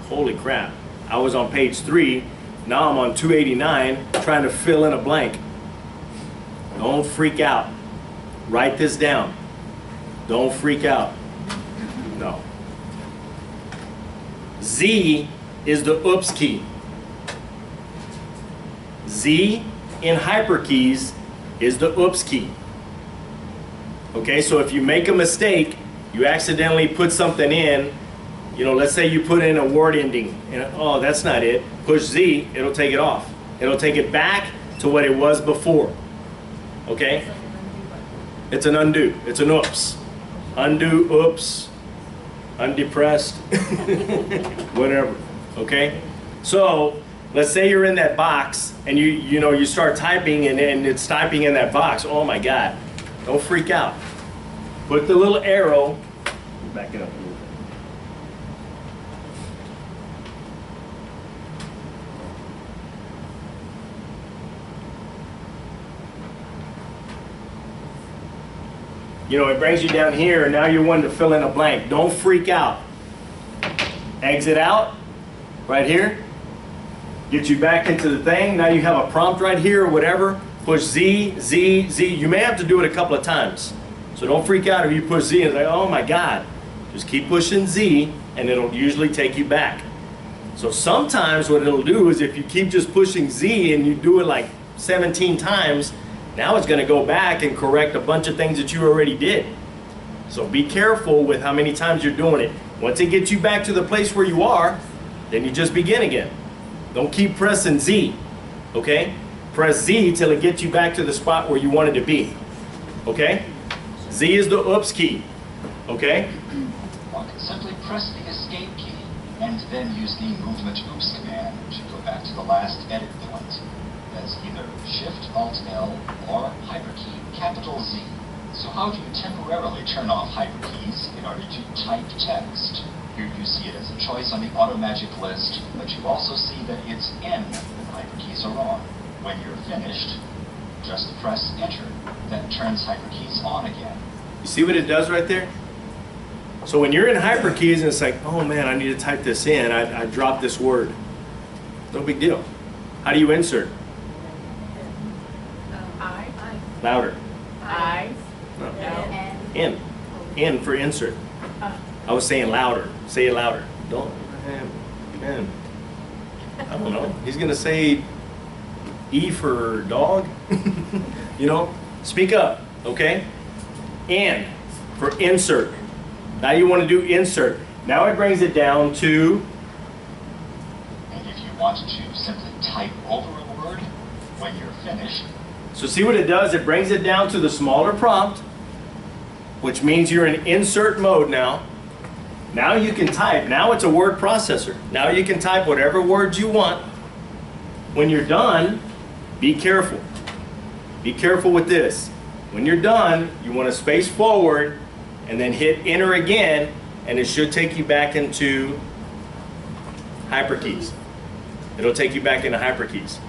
Holy crap. I was on page 3, now I'm on 289 trying to fill in a blank. Don't freak out. Write this down. Don't freak out. No. Z is the oops key. Z in hyperkeys is the oops key. Okay, so if you make a mistake, you accidentally put something in, you know, let's say you put in a word ending, and oh, that's not it. Push Z, it'll take it off. It'll take it back to what it was before. Okay? It's an undo. It's an oops. Undo, oops, undepressed, whatever. Okay? So let's say you're in that box and you start typing and it's typing in that box. Oh my God. Don't freak out. Put the little arrow, back it up a little bit. You know, it brings you down here and now you're wanting to fill in a blank. Don't freak out. Exit out, right here. Get you back into the thing. Now you have a prompt right here or whatever. Push Z, Z, Z. You may have to do it a couple of times. So don't freak out if you push Z and it's like, oh my God. Just keep pushing Z and it'll usually take you back. So sometimes what it'll do is if you keep just pushing Z and you do it like 17 times, now it's going to go back and correct a bunch of things that you already did. So be careful with how many times you're doing it. Once it gets you back to the place where you are, then you just begin again. Don't keep pressing Z, okay? Press Z till it gets you back to the spot where you wanted to be, okay? Z is the oops key, okay? One can simply press the escape key and then use the movement oops command to go back to the last edit point. That's either Shift-Alt-L or hyperkey capital Z. So how do you temporarily turn off hyperkeys in order to type text? Here you see it as a choice on the AutoMagic list, but you also see that it's in when hyperkeys are on. When you're finished, just press Enter. That turns hyperkeys on again. You see what it does right there? So when you're in hyperkeys and it's like, oh man, I need to type this in, I dropped this word. No big deal. How do you insert? I. Louder. I. No. No. In for insert. I was saying louder. Say it louder. Don't. Man. I don't know. He's gonna say E for dog. You know, speak up. Okay? And for insert. Now you want to do insert. Now it brings it down to, And if you want to simply type over a word when you're finished, so see what it does? It brings it down to the smaller prompt, which means you're in insert mode now. Now you can type. Now it's a word processor. Now you can type whatever words you want. When you're done, be careful. Be careful with this. When you're done, you want to space forward and then hit enter again, and it should take you back into hyperkeys. It'll take you back into hyperkeys.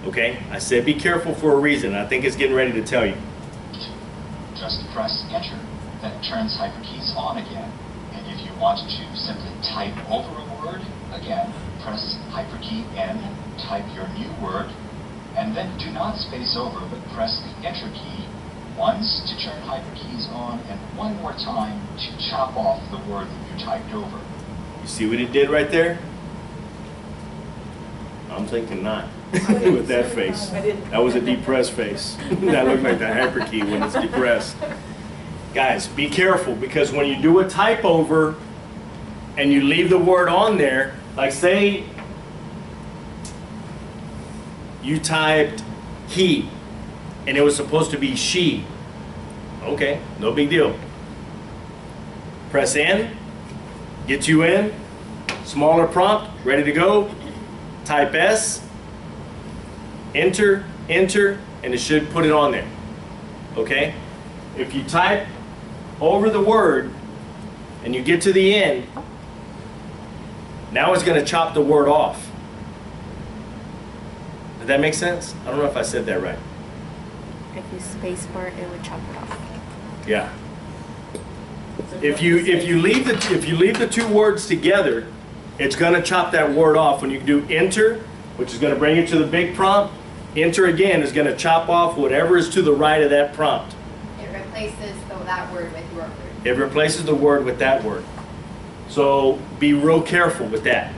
Okay? I said be careful for a reason. I think it's getting ready to tell you. just press enter. That turns hyperkeys on again. And if you want to simply type over a word, again, press hyperkey N, type your new word, and then do not space over, but press the enter key once to turn hyperkeys on, and one more time to chop off the word that you typed over. You see what it did right there? I'm thinking not. With that face. That was a depressed face. That looked like the hyperkey when it's depressed. Guys, be careful, because when you do a type over and you leave the word on there, like say you typed he and it was supposed to be she. Okay, no big deal. Press N, get you in, smaller prompt, ready to go. Type S, enter, enter, and it should put it on there. Okay? If you type over the word and you get to the end, now it's going to chop the word off. Did that make sense? I don't know if I said that right. If you space bar it, would chop it off. Yeah. If you leave the two words together, it's going to chop that word off. When you do enter, which is going to bring you to the big prompt, enter again is going to chop off whatever is to the right of that prompt. It replaces that word with your word. It replaces the word with that word. So be real careful with that.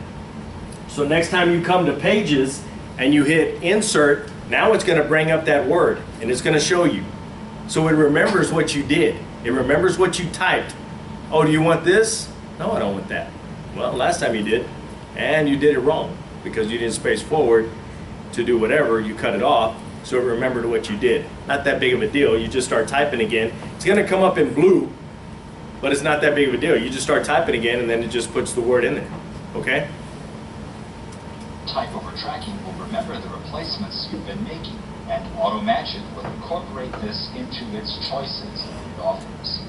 So next time you come to pages and you hit insert, now it's going to bring up that word and it's going to show you. So it remembers what you did. It remembers what you typed. Oh, do you want this? No, I don't want that. Well, last time you did, and you did it wrong because you didn't space forward to do whatever, you cut it off, so it remembered what you did. Not that big of a deal. You just start typing again. It's going to come up in blue, but it's not that big of a deal. You just start typing again, and then it just puts the word in there. Okay? Type over tracking will remember the replacements you've been making, and AutoMagic will incorporate this into its choices that it offers.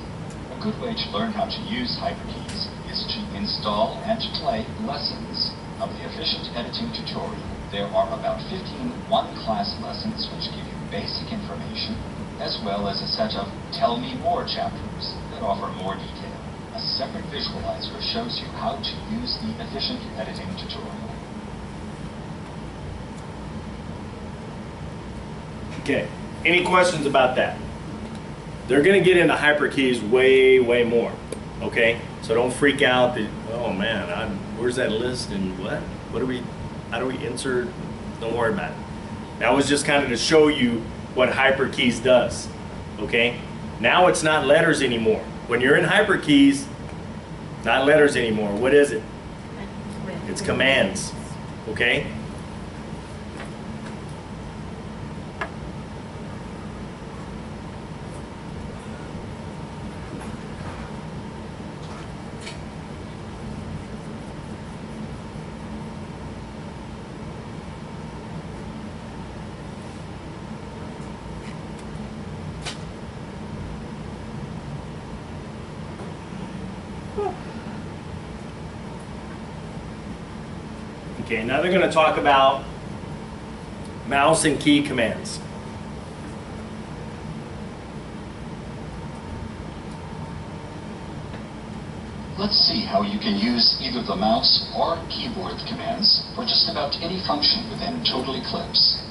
A good way to learn how to use hyperkeys is to install and play lessons of the efficient editing tutorial. There are about 15 one-class lessons which give you basic information, as well as a set of Tell Me More chapters that offer more detail. A separate visualizer shows you how to use the efficient editing tutorial. Okay. Any questions about that? They're going to get into hyperkeys way, way more. Okay? So don't freak out that, oh man, where's that list and what? How do we insert? Don't worry about it. That was just kind of to show you what hyperkeys does. Okay? Now it's not letters anymore. When you're in hyperkeys, not letters anymore. What is it? It's commands. Okay? Okay, now they're going to talk about mouse and key commands. Let's see how you can use either the mouse or keyboard commands for just about any function within Total Eclipse.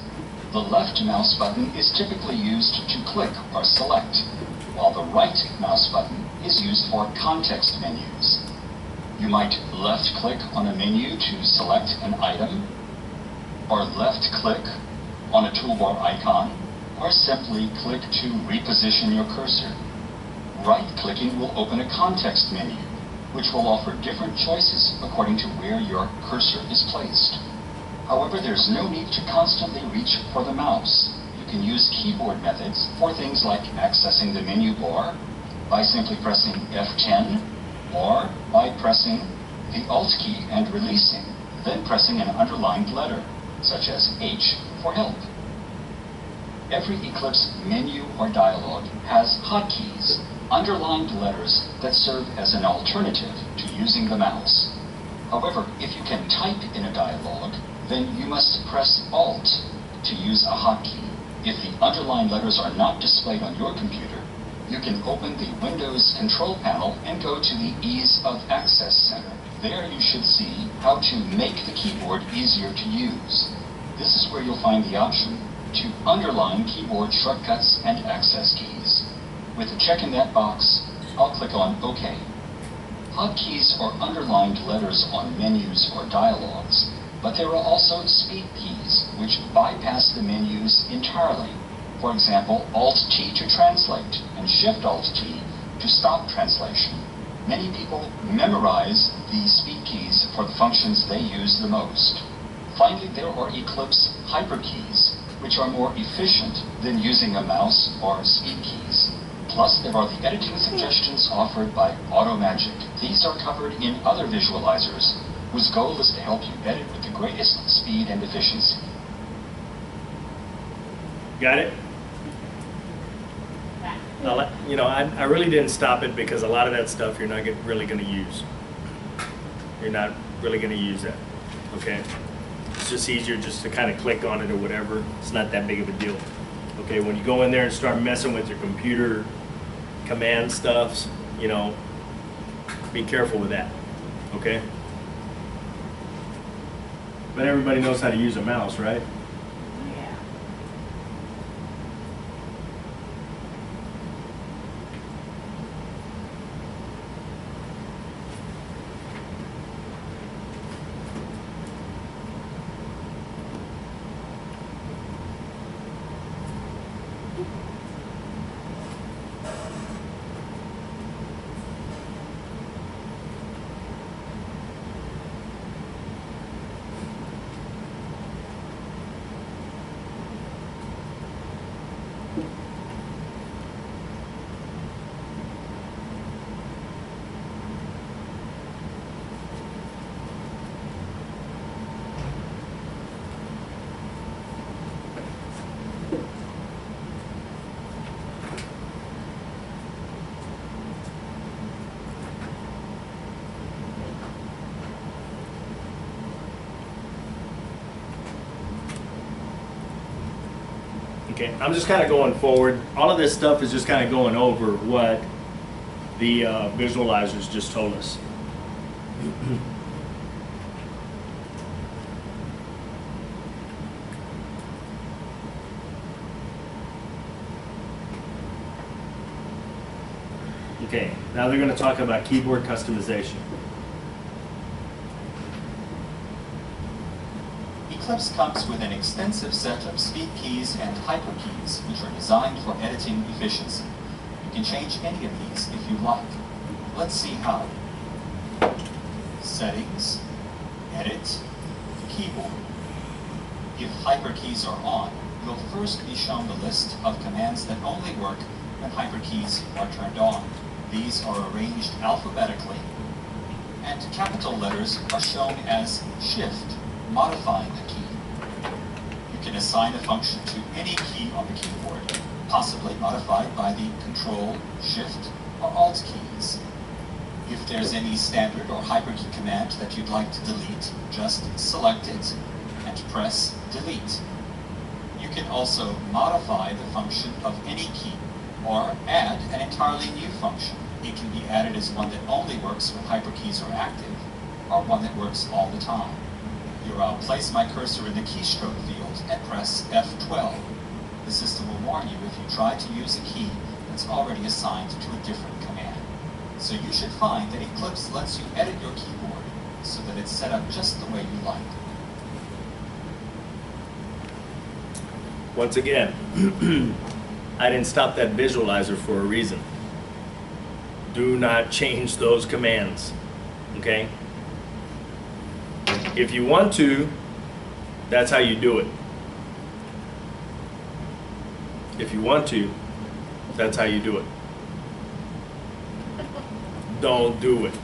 The left mouse button is typically used to click or select, while the right mouse button is used for context menus. You might left-click on a menu to select an item, or left-click on a toolbar icon or simply click to reposition your cursor. Right-clicking will open a context menu, which will offer different choices according to where your cursor is placed. However, there's no need to constantly reach for the mouse. You can use keyboard methods for things like accessing the menu bar by simply pressing F10, or by pressing the Alt key and releasing, then pressing an underlined letter, such as H for help. Every Eclipse menu or dialog has hotkeys, underlined letters that serve as an alternative to using the mouse. However, if you can type in a dialog, then you must press Alt to use a hotkey. If the underlined letters are not displayed on your computer, you can open the Windows control panel and go to the Ease of Access Center. There you should see how to make the keyboard easier to use. This is where you'll find the option to underline keyboard shortcuts and access keys. With a check in that box, I'll click on OK. Hotkeys are underlined letters on menus or dialogues, but there are also speed keys, which bypass the menus entirely. For example, Alt-T to translate and Shift-Alt-T to stop translation. Many people memorize the speed keys for the functions they use the most. Finally, there are Eclipse hyperkeys, which are more efficient than using a mouse or speed keys. Plus, there are the editing suggestions offered by AutoMagic. These are covered in other visualizers, whose goal is to help you edit with the greatest speed and efficiency. Got it? You know, I really didn't stop it because a lot of that stuff you're not really going to use. You're not really going to use that, okay? It's just easier just to kind of click on it or whatever. It's not that big of a deal. Okay, when you go in there and start messing with your computer command stuffs, you know, be careful with that, okay? But everybody knows how to use a mouse, right? Yeah. Okay, I'm just kind of going forward. All of this stuff is just kind of going over what the visualizers just told us. Okay, now they're going to talk about keyboard customization. Eclipse comes with an extensive set of speed keys and hyperkeys, which are designed for editing efficiency. You can change any of these if you like. Let's see how. Settings, Edit, Keyboard. If hyperkeys are on, you'll first be shown the list of commands that only work when hyperkeys are turned on. These are arranged alphabetically, and capital letters are shown as Shift, modifying the key. You can assign a function to any key on the keyboard, possibly modified by the Control, Shift, or Alt keys. If there's any standard or hyperkey command that you'd like to delete, just select it and press Delete. You can also modify the function of any key, or add an entirely new function. It can be added as one that only works when hyperkeys are active, or one that works all the time. Here I'll place my cursor in the keystroke field and press F12. The system will warn you if you try to use a key that's already assigned to a different command. So you should find that Eclipse lets you edit your keyboard so that it's set up just the way you like. once again, I didn't stop that visualizer for a reason. Do not change those commands, okay? If you want to, that's how you do it. If you want to, that's how you do it. Don't do it,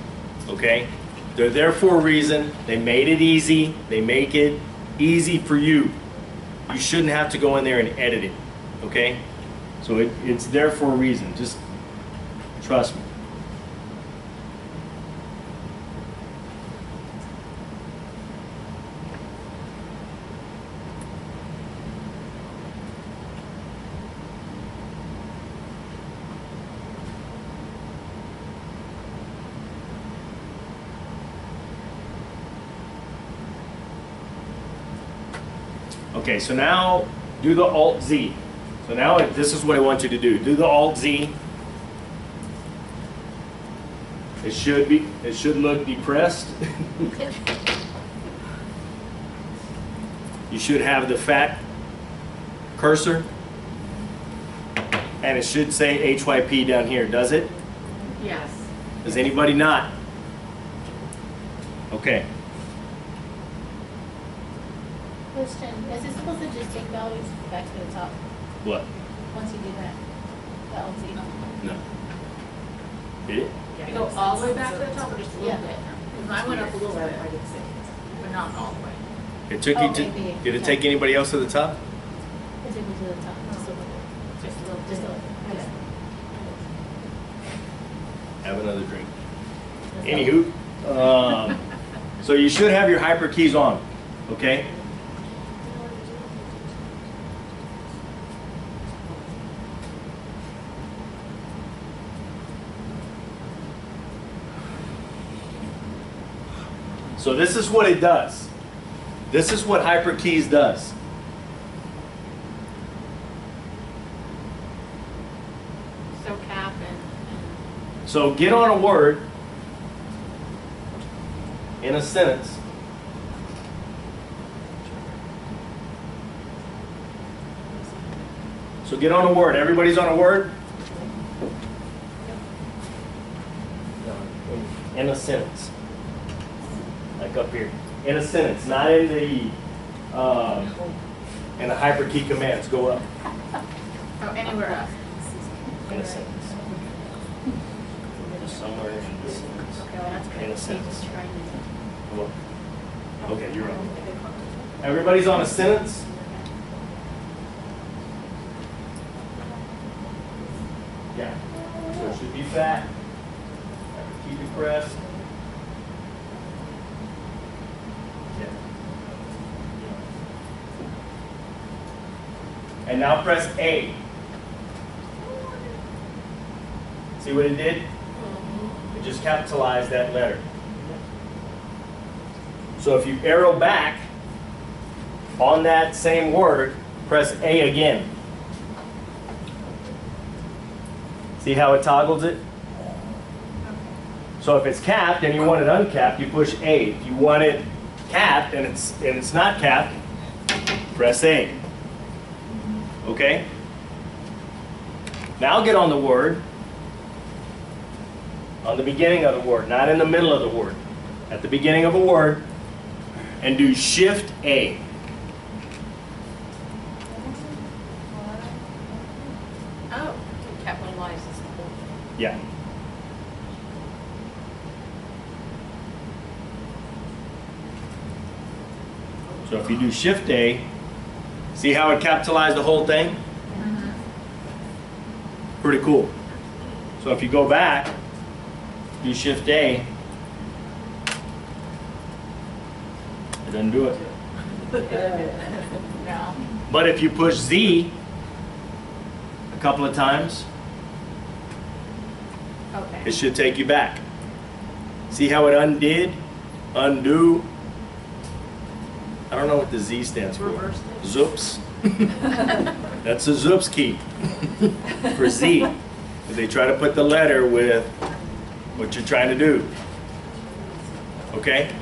okay? They're there for a reason. They made it easy. They make it easy for you. You shouldn't have to go in there and edit it, okay? So it's there for a reason. Just trust me. Okay, so now do the Alt-Z. So now this is what I want you to do. Do the Alt-Z. It should look depressed. You should have the fat cursor. And it should say HYP down here, does it? Yes. Does anybody not? Okay. Question, is it supposed to just take values back to the top What? once you do that? The LT? No. Did it? You go all the way back to the top or just a little Yeah. bit? Because I went up a little bit, but not all the way. It took Oh, you to, maybe. did it take anybody else to the top? It took me to the top, just a little bit. Just a little, Just a little. Okay. Have another drink. Anywho, so you should have your hyper keys on, okay? So this is what it does. This is what hyper keys does. So cap and So get on a word in a sentence. So get on a word. Everybody's on a word? In a sentence. Like up here. In a sentence, not in the hyper key commands. Go up. oh, anywhere else. In a sentence. Somewhere in the sentence. In a sentence. Go up. Okay, you're right. Everybody's on a sentence? Yeah. So it should be fat. Keep it pressed. Yeah. And now press A. See what it did? It just capitalized that letter. So if you arrow back on that same word, press A again. See how it toggles it? So if it's capped and you want it uncapped, you push A. If you want it capped and it's not capped, press A. Okay? Now get on the word, on the beginning of the word, not in the middle of the word. At the beginning of a word, and do Shift A. Oh, it capitalizes the whole. Yeah. So if you do Shift A, see how it capitalized the whole thing? Pretty cool. So if you go back, do Shift A, it doesn't do it. No. But if you push Z a couple of times, Okay. it should take you back. See how it undid, undo? I don't know what the Z stands for. Reversed it. Zoops. That's a Zoops key for Z. They try to put the letter with what you're trying to do. Okay?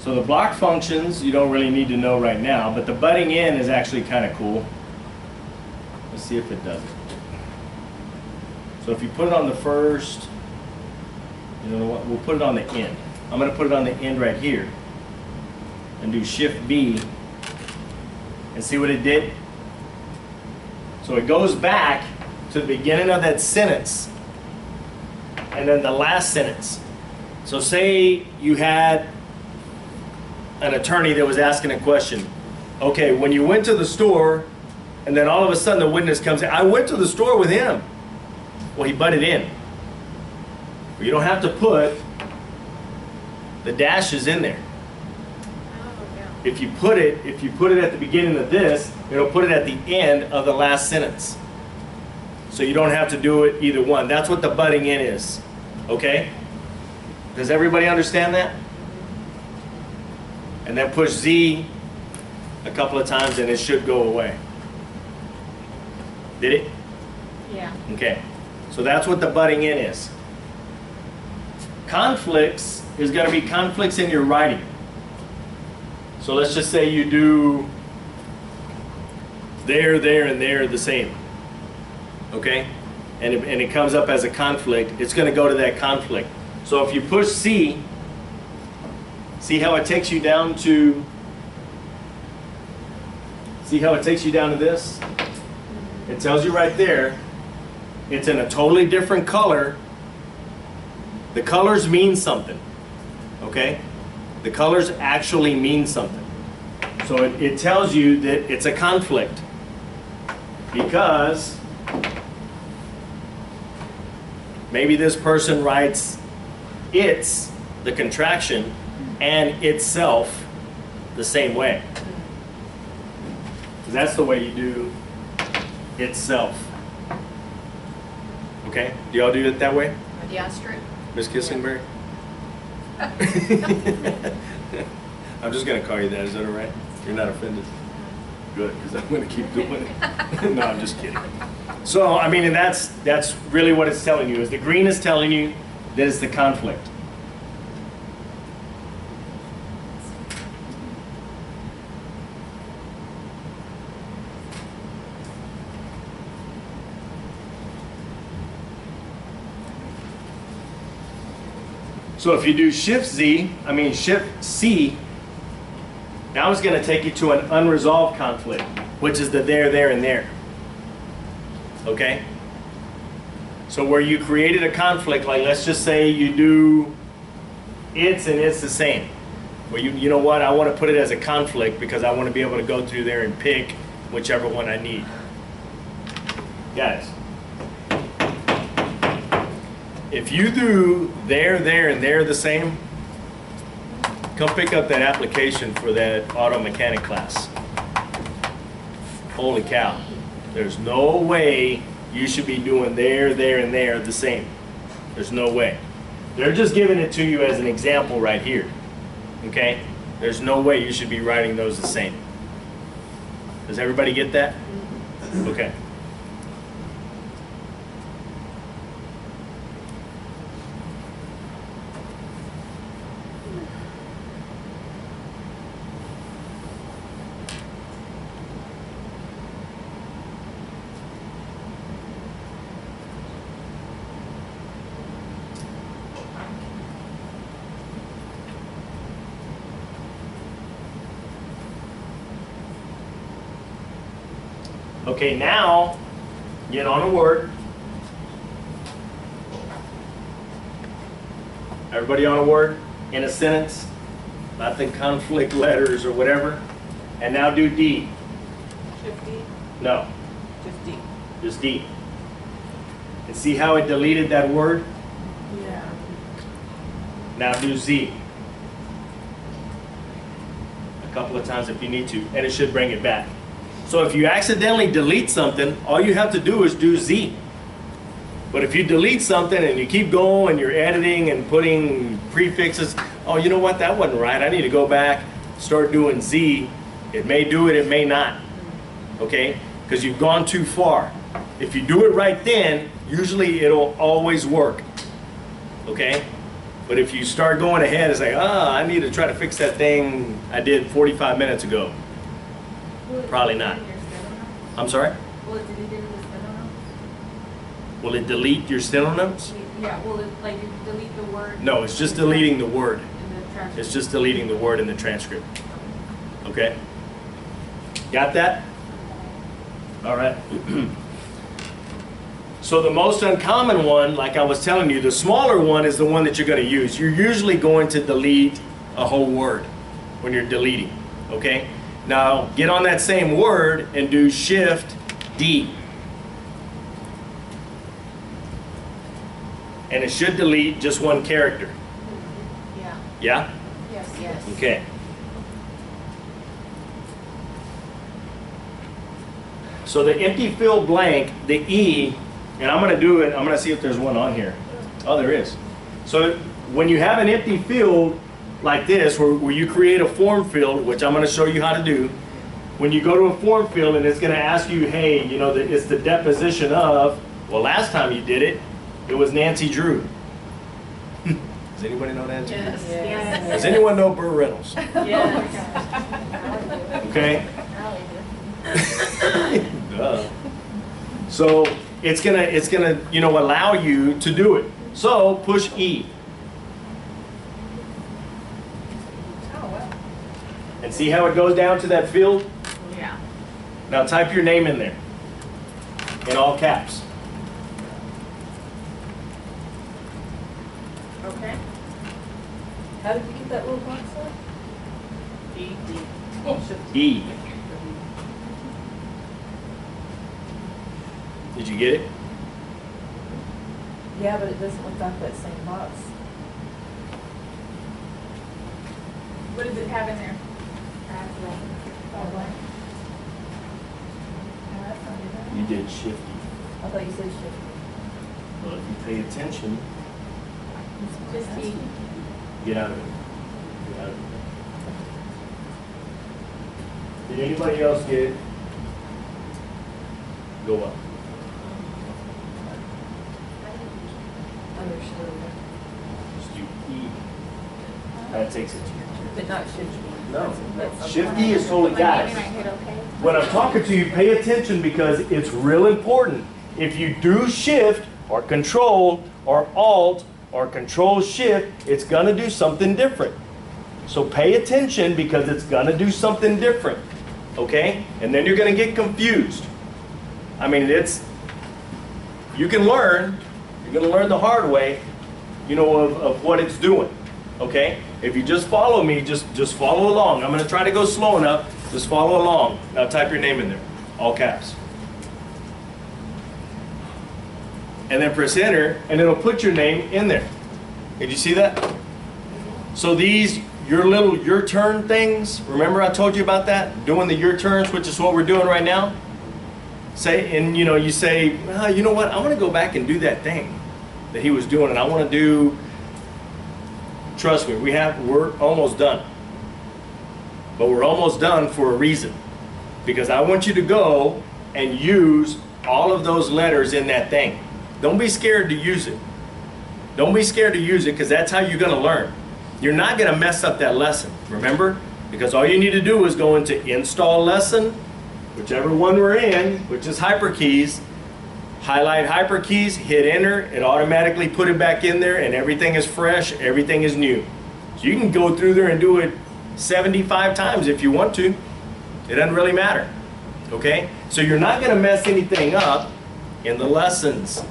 So the block functions you don't really need to know right now, but the butting in is actually kind of cool. Let's see if it does it. So if you put it on the first, you know what, we'll put it on the end. I'm going to put it on the end right here and do Shift B and see what it did. So it goes back to the beginning of that sentence and then the last sentence. So say you had an attorney that was asking a question. Okay, when you went to the store and then all of a sudden the witness comes in, I went to the store with him. Well, he butted in. You don't have to put the dashes in there. If you put it at the beginning of this, it'll put it at the end of the last sentence. So you don't have to do it either one. That's what the butting in is. Okay? Does everybody understand that? And then push Z a couple of times and it should go away. Did it? Yeah. Okay. So that's what the butting in is. Conflicts is going to be conflicts in your writing. So let's just say you do there, and there the same. Okay? And it comes up as a conflict. It's going to go to that conflict. So if you push C, see how it takes you down to, this? It tells you right there, it's in a totally different color. The colors mean something, okay? The colors actually mean something. So it tells you that it's a conflict because maybe this person writes it's, the contraction, and itself the same way. That's the way you do itself. Okay? Do y'all do it that way? The asterisk. Miss Kissingberry? I'm just going to call you that. Is that all right? You're not offended? Good, because I'm going to keep doing it. No, I'm just kidding. So, I mean, and that's really what it's telling you, is the green is telling you that it's the conflict. So if you do Shift C, now it's going to take you to an unresolved conflict, which is the there, and there. Okay? So where you created a conflict, like let's just say you do it's and it's the same. Well, you know what? I want to put it as a conflict because I want to be able to go through there and pick whichever one I need. Guys. If you do there, and there the same, come pick up that application for that auto mechanic class. Holy cow. There's no way you should be doing there, and there the same. There's no way. They're just giving it to you as an example right here. Okay? There's no way you should be writing those the same. Does everybody get that? Okay. Okay, now get on a word. Everybody on a word in a sentence, not the conflict letters or whatever. And now do D. Shift D? No, Just D. just D. And see how it deleted that word? Yeah. Now do Z. A couple of times if you need to, and it should bring it back. So if you accidentally delete something, all you have to do is do Z. But if you delete something and you keep going and you're editing and putting prefixes, oh, you know what, that wasn't right. I need to go back, start doing Z. It may do it, it may not. Okay? Because you've gone too far. If you do it right then, usually it'll always work. Okay? But if you start going ahead, it's like, I need to try to fix that thing I did 45 minutes ago. Probably not. I'm sorry? Will it delete the steno notes? Will it delete your steno notes? Yeah, will it like delete the word? No, it's just deleting the word. In the transcript? It's just deleting the word in the transcript. Okay? Got that? All right. So the most uncommon one, like I was telling you, the smaller one is the one that you're going to use. You're usually going to delete a whole word when you're deleting. Okay? Now, get on that same word and do Shift D. And it should delete just one character. Yeah. Yeah? Yes. Yes. Okay. So the empty fill blank, the E, and I'm going to do it, I'm going to see if there's one on here. Oh, there is. So when you have an empty field like this, where you create a form field, which I'm going to show you how to do, when you go to a form field and it's going to ask you, hey, you know, it's the deposition of, well, last time you did it, it was Nancy Drew. Does anybody know Nancy Drew? Yes. Yes. Does anyone know Burr Reynolds? Yes. Okay. Duh. So it's gonna allow you to do it. So push E. Oh, well. And see how it goes down to that field? Yeah. Now type your name in there. In all caps. Okay. How did you get that little box up? E. Did you get it? Yeah, but it doesn't look like that same box. What does it have in there? You did Shift E. I thought you said shift. Well, if you pay attention, Just E. get out of it. Get out of it. Did anybody else get it? Go up. Understood. Just do E. That takes it to you. But not shift. No. That's- Shift E is totally, guys. Might hit okay. When I'm talking to you, pay attention because it's real important. If you do Shift or Control or Alt or Control Shift, it's gonna do something different. So pay attention because it's gonna do something different. Okay? And then you're gonna get confused. I mean, you can learn, you're gonna learn the hard way, of what it's doing. Okay? If you just follow me, just follow along. I'm gonna try to go slow enough. Just follow along. Now type your name in there, all caps. And then press enter, and it'll put your name in there. Did you see that? So these, your turn things, remember I told you about that? Doing the your turns, which is what we're doing right now? You say, oh, you know what, I want to go back and do that thing that he was doing, and I want to do, trust me, we're almost done. But we're almost done for a reason. Because I want you to go and use all of those letters in that thing. Don't be scared to use it. Don't be scared to use it because that's how you're going to learn. You're not going to mess up that lesson, remember? Because all you need to do is go into Install Lesson, whichever one we're in, which is Hyperkeys. Highlight Hyperkeys, hit enter, it automatically put it back in there and everything is fresh, everything is new. So you can go through there and do it 75 times if you want to. It doesn't really matter. Okay? So you're not going to mess anything up in the lessons.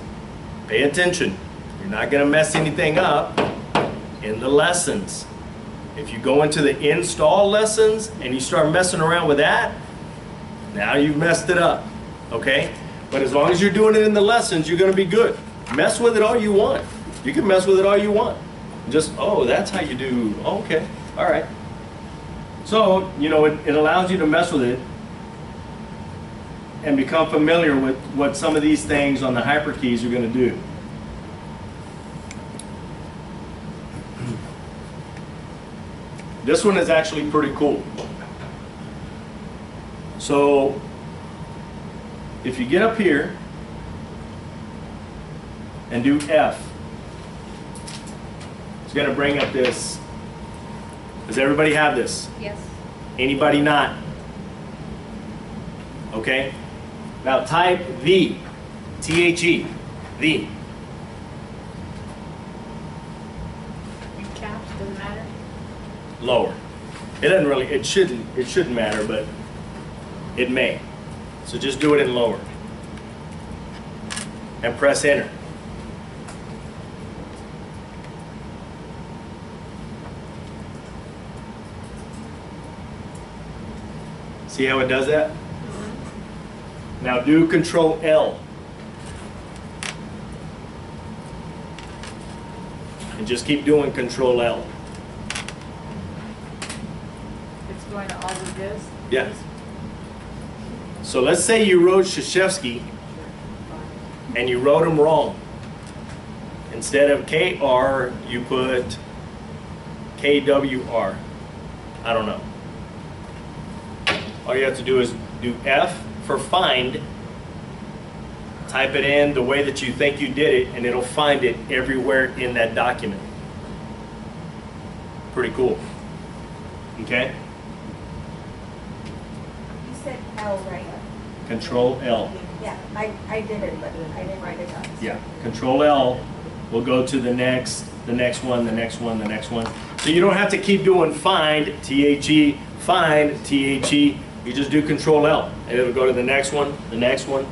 Pay attention. You're not going to mess anything up in the lessons. If you go into the install lessons and you start messing around with that, now you've messed it up. Okay? But as long as you're doing it in the lessons, you're going to be good. Mess with it all you want. You can mess with it all you want. Just, oh, that's how you do, okay, all right. So, it allows you to mess with it and become familiar with what some of these things on the hyperkeys are going to do. This one is actually pretty cool. So, if you get up here and do F, going to bring up this. Does everybody have this? Yes. Anybody not? Okay. Now type the, T-H-E, the. Caps, doesn't matter. Lower. It doesn't really, it shouldn't matter, but it may. So just do it in lower. And press enter. See how it does that? Now do Control L. And just keep doing Control L. It's going to all of this. Yeah. So let's say you wrote Krzyzewski and you wrote him wrong. Instead of KR, you put KWR. I don't know. All you have to do is do F for find, type it in the way that you think you did it, and it'll find it everywhere in that document. Pretty cool. Okay? You said L, right? Control L. Yeah, I did it, but I didn't write it down. Yeah. Control L will go to the next one, the next one, the next one. So you don't have to keep doing find, T-H-E, find, T-H-E. You just do Control L, and it'll go to the next one, the next one.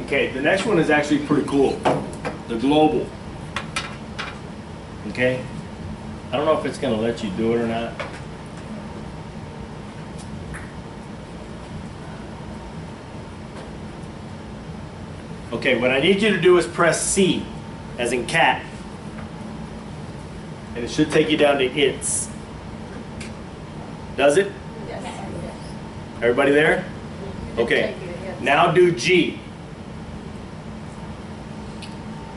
Okay, the next one is actually pretty cool. The global. Okay? I don't know if it's going to let you do it or not. Okay, what I need you to do is press C, as in cat. And it should take you down to its. Does it? Yes. Everybody there? Okay. Now do G.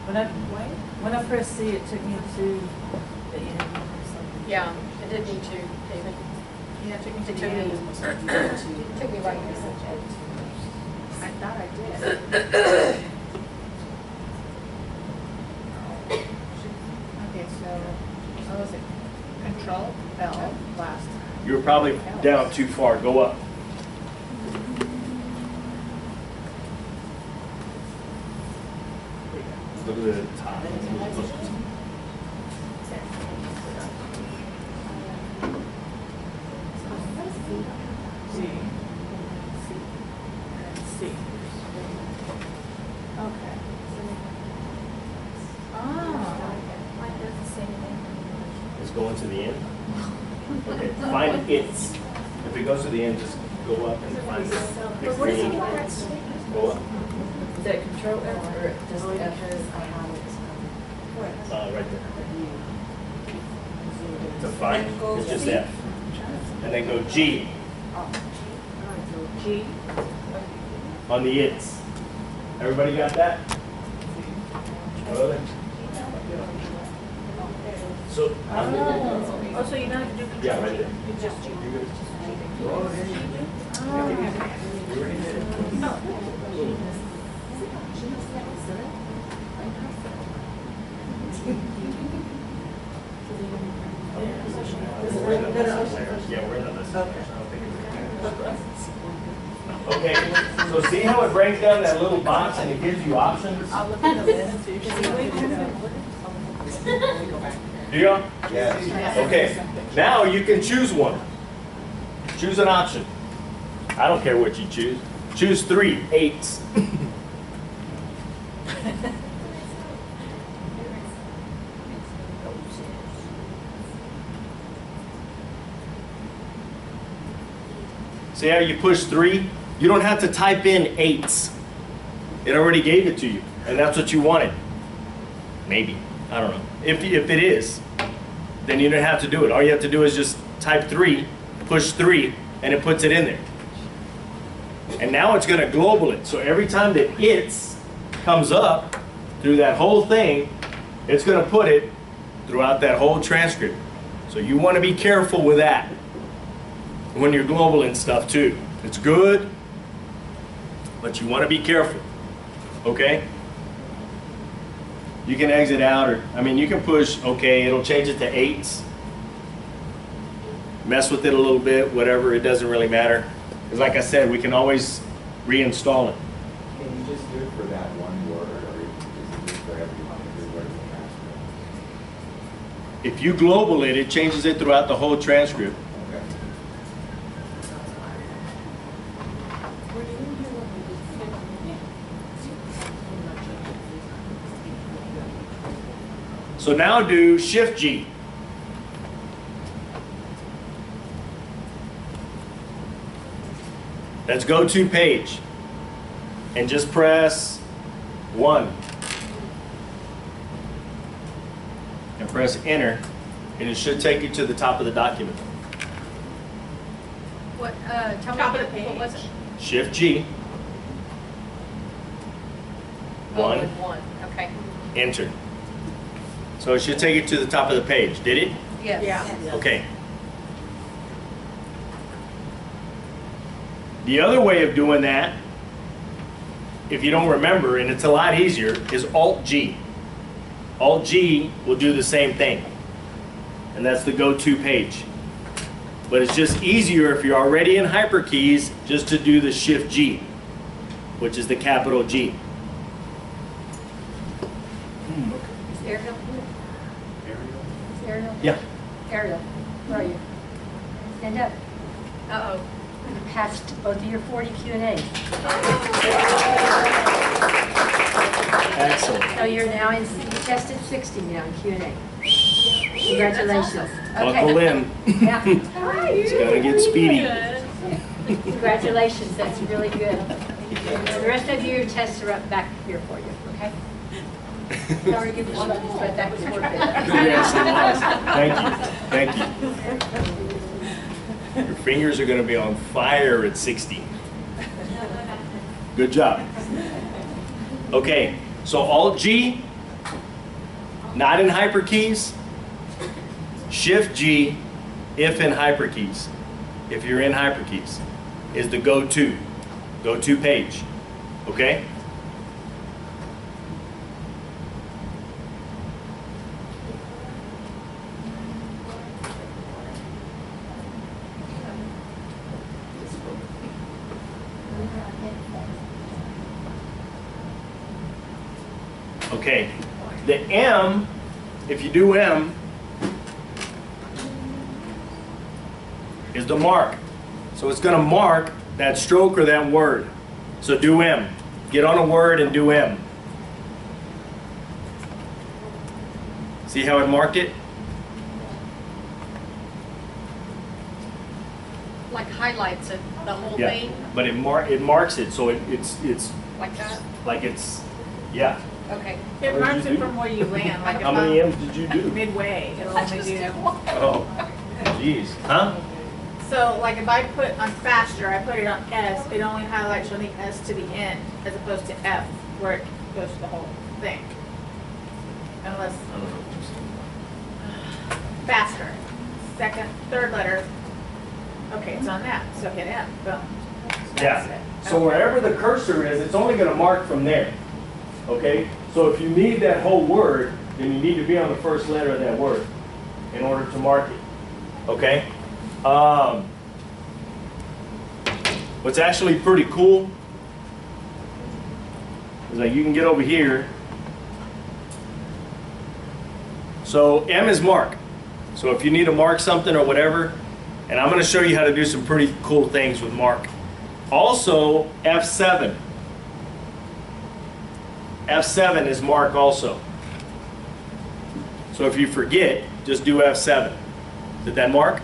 When I pressed C, it took me to the end. Yeah, it did me too, David. Yeah, it took me to It the took me, end. it took me right to the subject. I thought I did. Okay, so what was it? Control L last time. You were probably down too far. Go up. Look at the top. C. C. Okay. It's going to the end. Okay, find its. If it goes to the end, just go up and find it. Go up. Is that Control F or just F? Right there. To find, it's just F. And then go G G. on the its. Everybody got that? Really? So, Oh, so you don't have to do control. yeah, right there. It's just G. Yeah, we're in the list. Okay, so see how it breaks down that little box and it gives you options? I'll look at the list. Do you? Yes. Okay, now you can choose one. Choose an option. I don't care what you choose. Choose 3 8s. See how you push 3? You don't have to type in 8s. It already gave it to you. And that's what you wanted. Maybe. I don't know. If it is, then you don't have to do it. All you have to do is just type 3, push 3, and it puts it in there. And now it's going to global it. So every time that it's comes up through that whole thing, it's going to put it throughout that whole transcript. So you want to be careful with that when you're globaling stuff too. It's good, but you want to be careful. Okay? You can exit out, or I mean, you can push, okay, it'll change it to 8s. Mess with it a little bit, whatever, it doesn't really matter. Because like I said, we can always reinstall it. Can you just do it for that one word, or is it just for every word in the transcript? If you global it, it changes it throughout the whole transcript. Okay. So now do Shift G. Let's go to page. And just press 1. And press enter. And it should take you to the top of the document. What, tell me, Top of the what was it? Shift G. Oh, 1. with 1, okay. Enter. So it should take you to the top of the page. Did it? Yes. Yeah. Okay. The other way of doing that, if you don't remember, and it's a lot easier, is Alt-G. Alt-G will do the same thing. And that's the go-to page. But it's just easier if you're already in hyperkeys just to do the Shift-G, which is the capital G. Is Ariel here? Is Ariel? Yeah. Ariel, where are you? Stand up. Uh-oh. You passed both of your 40 Q&As. Excellent. So you're now in, you tested 60 now in Q&A. Congratulations. Buckle in. Yeah. It's going to get speedy. Congratulations, that's really good. The rest of your tests are up back here for you, okay? Sorry to give you one, but that was worth it. Yes, it was. Thank you. Thank you. Your fingers are going to be on fire at 60. Good job. Okay, so Alt-G, not in hyperkeys. Shift-G, if in hyperkeys. If you're in hyperkeys, is the go-to page. Okay? Okay, the M, if you do M, is the mark. So it's going to mark that stroke or that word. So do M. Get on a word and do M. See how it marked it? Like highlights it, the whole Yeah, thing, but it marks it, so it's like that? like it's, yeah. Okay. It What marks did you it do? from where you land, like if How many I'm M's did you do? midway, it'll only do. Oh, jeez. Huh? So like if I put on faster, I put it on S, it only highlights from the S to the end, as opposed to F, where it goes to the whole thing. Unless, faster, second, third letter, okay, it's on that, so hit F, boom. That's Yeah. it. So wherever the cursor is, it's only going to mark from there. Okay? So if you need that whole word, then you need to be on the first letter of that word in order to mark it. Okay? What's actually pretty cool is like you can get over here. So M is mark. So if you need to mark something or whatever, and I'm going to show you how to do some pretty cool things with mark. Also, F7. F7 is mark also. So if you forget, just do F7. Did that mark?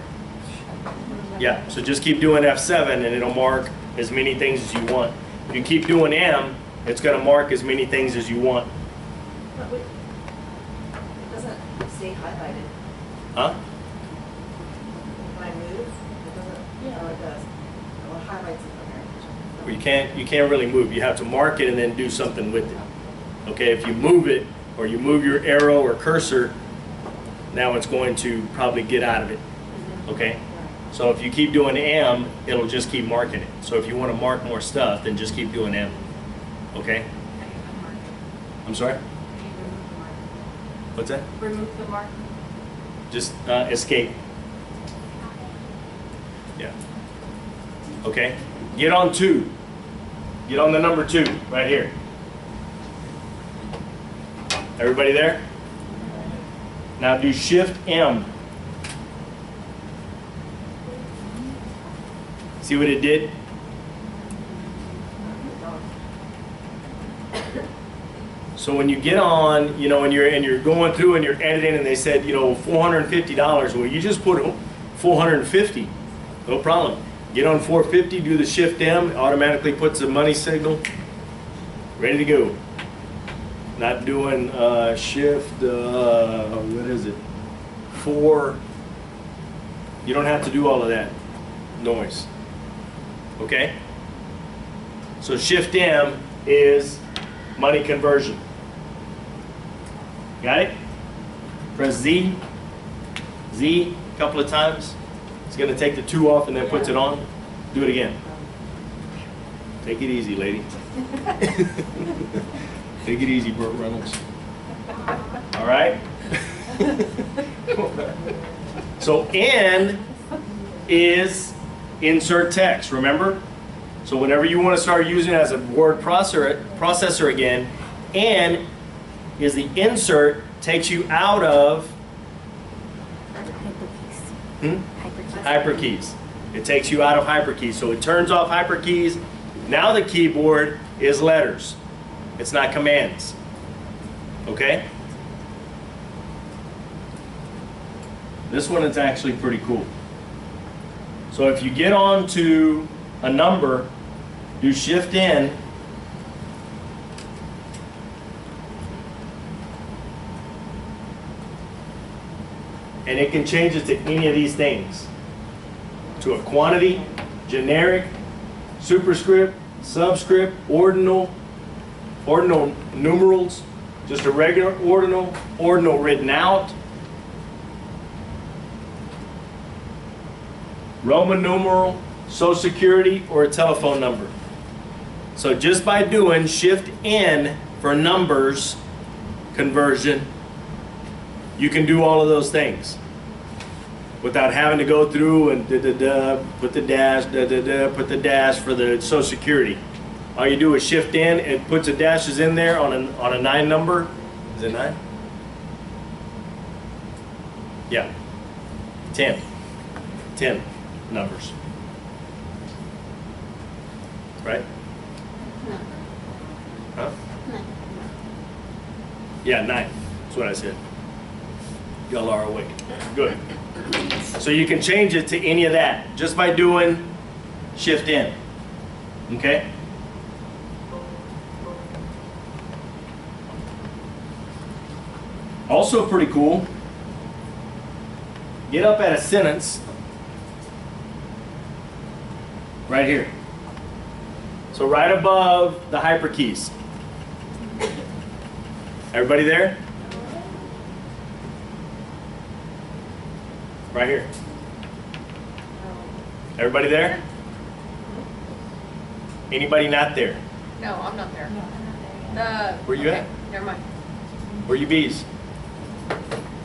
Yeah, so just keep doing F7 and it'll mark as many things as you want. If you keep doing M, It's going to mark as many things as you want. But it doesn't stay highlighted. Huh? When I move, it doesn't, oh, it does. Well, it highlights it from Well, you can't really move. You have to mark it and then do something with it. Okay, if you move it, or you move your arrow or cursor, now it's going to probably get out of it. Okay? So if you keep doing M, it'll just keep marking it. So if you want to mark more stuff, then just keep doing M. Okay? I'm sorry? What's that? Remove the mark. Just escape. Yeah. Okay? Get on 2. Get on the number 2 right here. Everybody there? Now do Shift M. See what it did? So when you get on, you know, and you're going through and you're editing, and they said, you know, $450. Well, you just put $450, no problem. Get on 450, do the Shift M, automatically puts a money signal, ready to go. Not doing Shift, what is it? 4. You don't have to do all of that noise. Okay? So Shift M is money conversion. Got it? Press Z, Z a couple of times. It's going to take the 2 off and then puts it on. Do it again. Take it easy, lady. Take it easy, Burt Reynolds. All right? So N is insert text, remember? So whenever you want to start using it as a word processor again, N is the insert, takes you out of hyperkeys. It takes you out of hyperkeys. So it turns off hyperkeys. Now the keyboard is letters. It's not commands. Okay? This one is actually pretty cool. So if you get on to a number, do Shift N, and it can change it to any of these things. To a quantity, generic, superscript, subscript, ordinal numerals, just a regular ordinal written out, Roman numeral, Social Security, or a telephone number. So just by doing Shift N for numbers conversion, you can do all of those things without having to go through and put the dash, put the dash for the Social Security. All you do is Shift N, it puts the dashes in there on a 9 number. Is it 9? Yeah. 10 numbers. Right? Huh? Yeah, 9. That's what I said. Y'all are awake. Good. So you can change it to any of that just by doing Shift N. Okay? Also pretty cool. Get up at a sentence right here. So right above the hyperkeys. Everybody there? Right here. Everybody there? Anybody not there? No, I'm not there. Where you at? Never mind. Where you bees?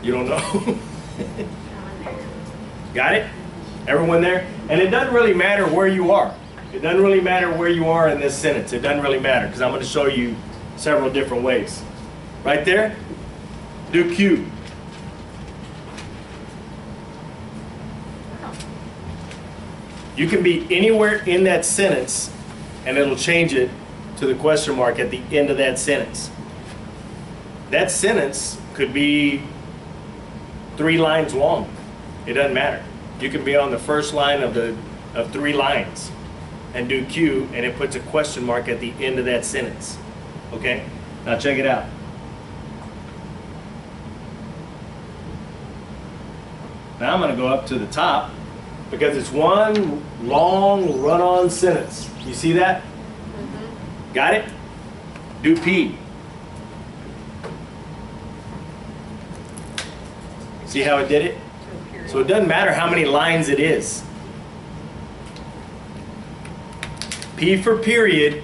You don't know? Got it? Everyone there? And it doesn't really matter where you are. It doesn't really matter where you are in this sentence. It doesn't really matter because I'm going to show you several different ways. Right there? Do Q. You can be anywhere in that sentence and it'll change it to the question mark at the end of that sentence. That sentence could be 3 lines long. It doesn't matter. You can be on the first line of 3 lines and do Q, and it puts a question mark at the end of that sentence. Okay? Now check it out. Now I'm going to go up to the top because it's one long run-on sentence. You see that? Got it? Do P. See how it did it? So it doesn't matter how many lines it is. P for period,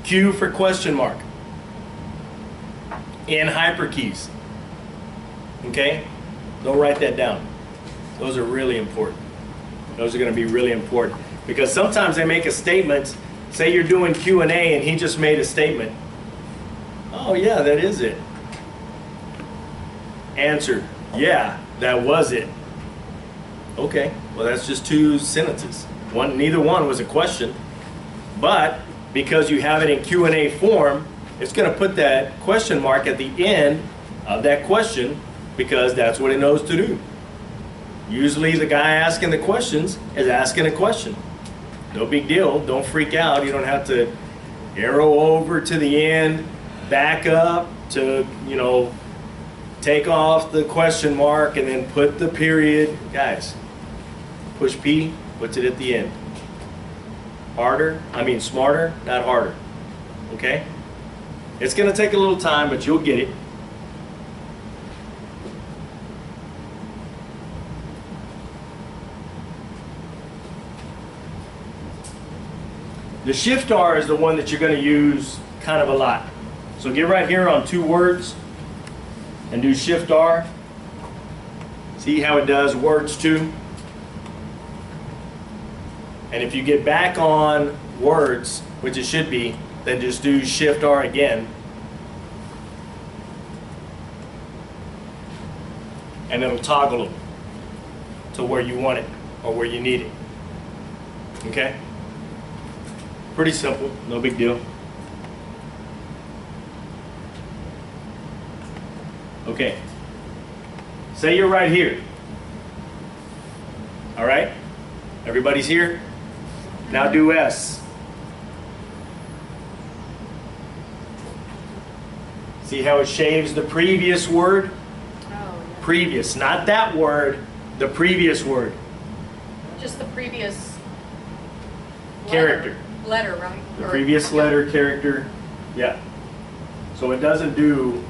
Q for question mark. In hyperkeys. Okay? Don't write that down. Those are really important. Those are going to be really important. Because sometimes they make a statement, say you're doing Q&A and he just made a statement. Oh yeah, that is it. Answer, yeah, that was it. Okay, well that's just two sentences. Neither one was a question, but because you have it in Q&A form, it's going to put that question mark at the end of that question because that's what it knows to do. Usually the guy asking the questions is asking a question. No big deal, don't freak out. You don't have to arrow over to the end, back up to, you know, take off the question mark and then put the period. Guys, push P, puts it at the end. Smarter, not harder. Okay? It's going to take a little time, but you'll get it. The Shift R is the one that you're going to use kind of a lot. So get right here on two words and do Shift R. See how it does words too? And if you get back on words, which it should be, then just do Shift R again. And it'll toggle them to where you want it or where you need it. Okay? Pretty simple, no big deal. Okay. Say you're right here. All right? Everybody's here? Now do S. See how it shaves the previous word? Previous, not that word, the previous word. Just the previous Character. letter, right? The previous letter, character, yeah. So it doesn't do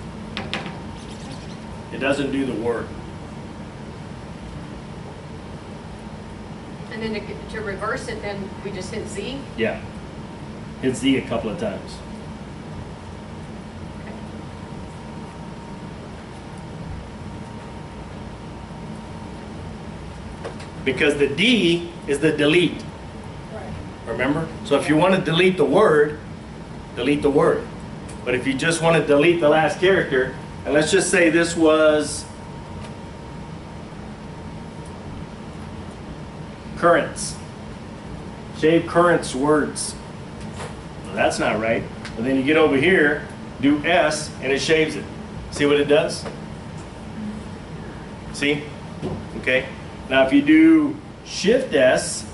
the word. And then to reverse it, then we just hit Z. Yeah. Hit Z a couple of times. Because the D is the delete. Remember? So if you want to delete the word, delete the word. But if you just want to delete the last character, and let's just say this was currents. Shave currents words. Well, that's not right. But then you get over here, do S, and it shaves it. See what it does? See? Okay. Now if you do Shift S,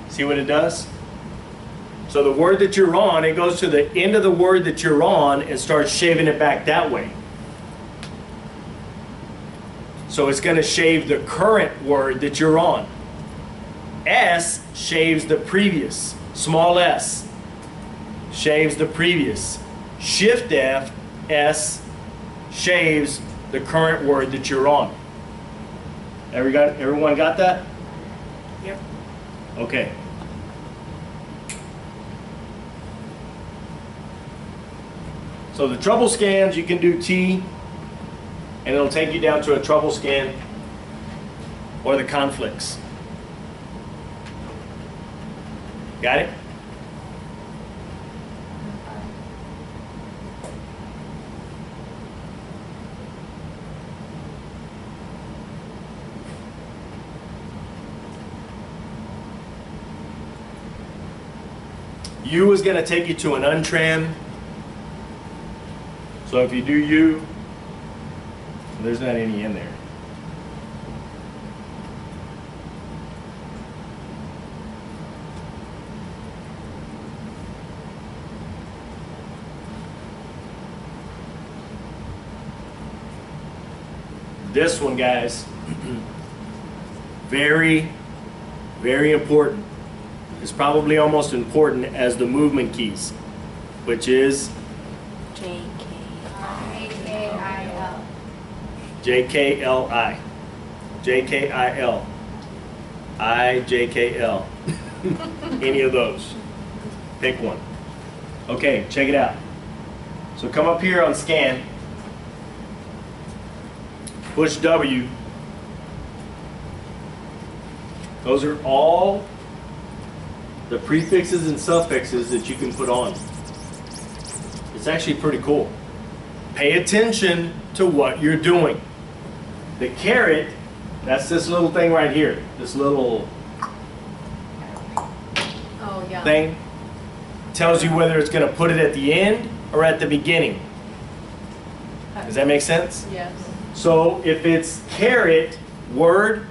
see what it does? So the word that you're on, it goes to the end of the word that you're on and starts shaving it back that way. So it's going to shave the current word that you're on. S shaves the previous. Small s shaves the previous. Shift F, S shaves the current word that you're on. Everyone got that? Yep. Okay. So the trouble scans, you can do T, and it'll take you down to a trouble scan, or the conflicts. Got it? U is going to take you to an untran. So if you do U, there's not any in there. This one, guys, very, very important. It's probably almost important as the movement keys, which is A-K-I-L. JKLI. JKIL. IJKL. Any of those. Pick one. Okay, check it out. So come up here on scan. Push W. Those are all the prefixes and suffixes that you can put on. It's actually pretty cool. Pay attention to what you're doing. The caret, that's this little thing right here. This little Oh, yeah. thing tells you whether it's going to put it at the end or at the beginning. Does that make sense? Yes. So if it's caret, word,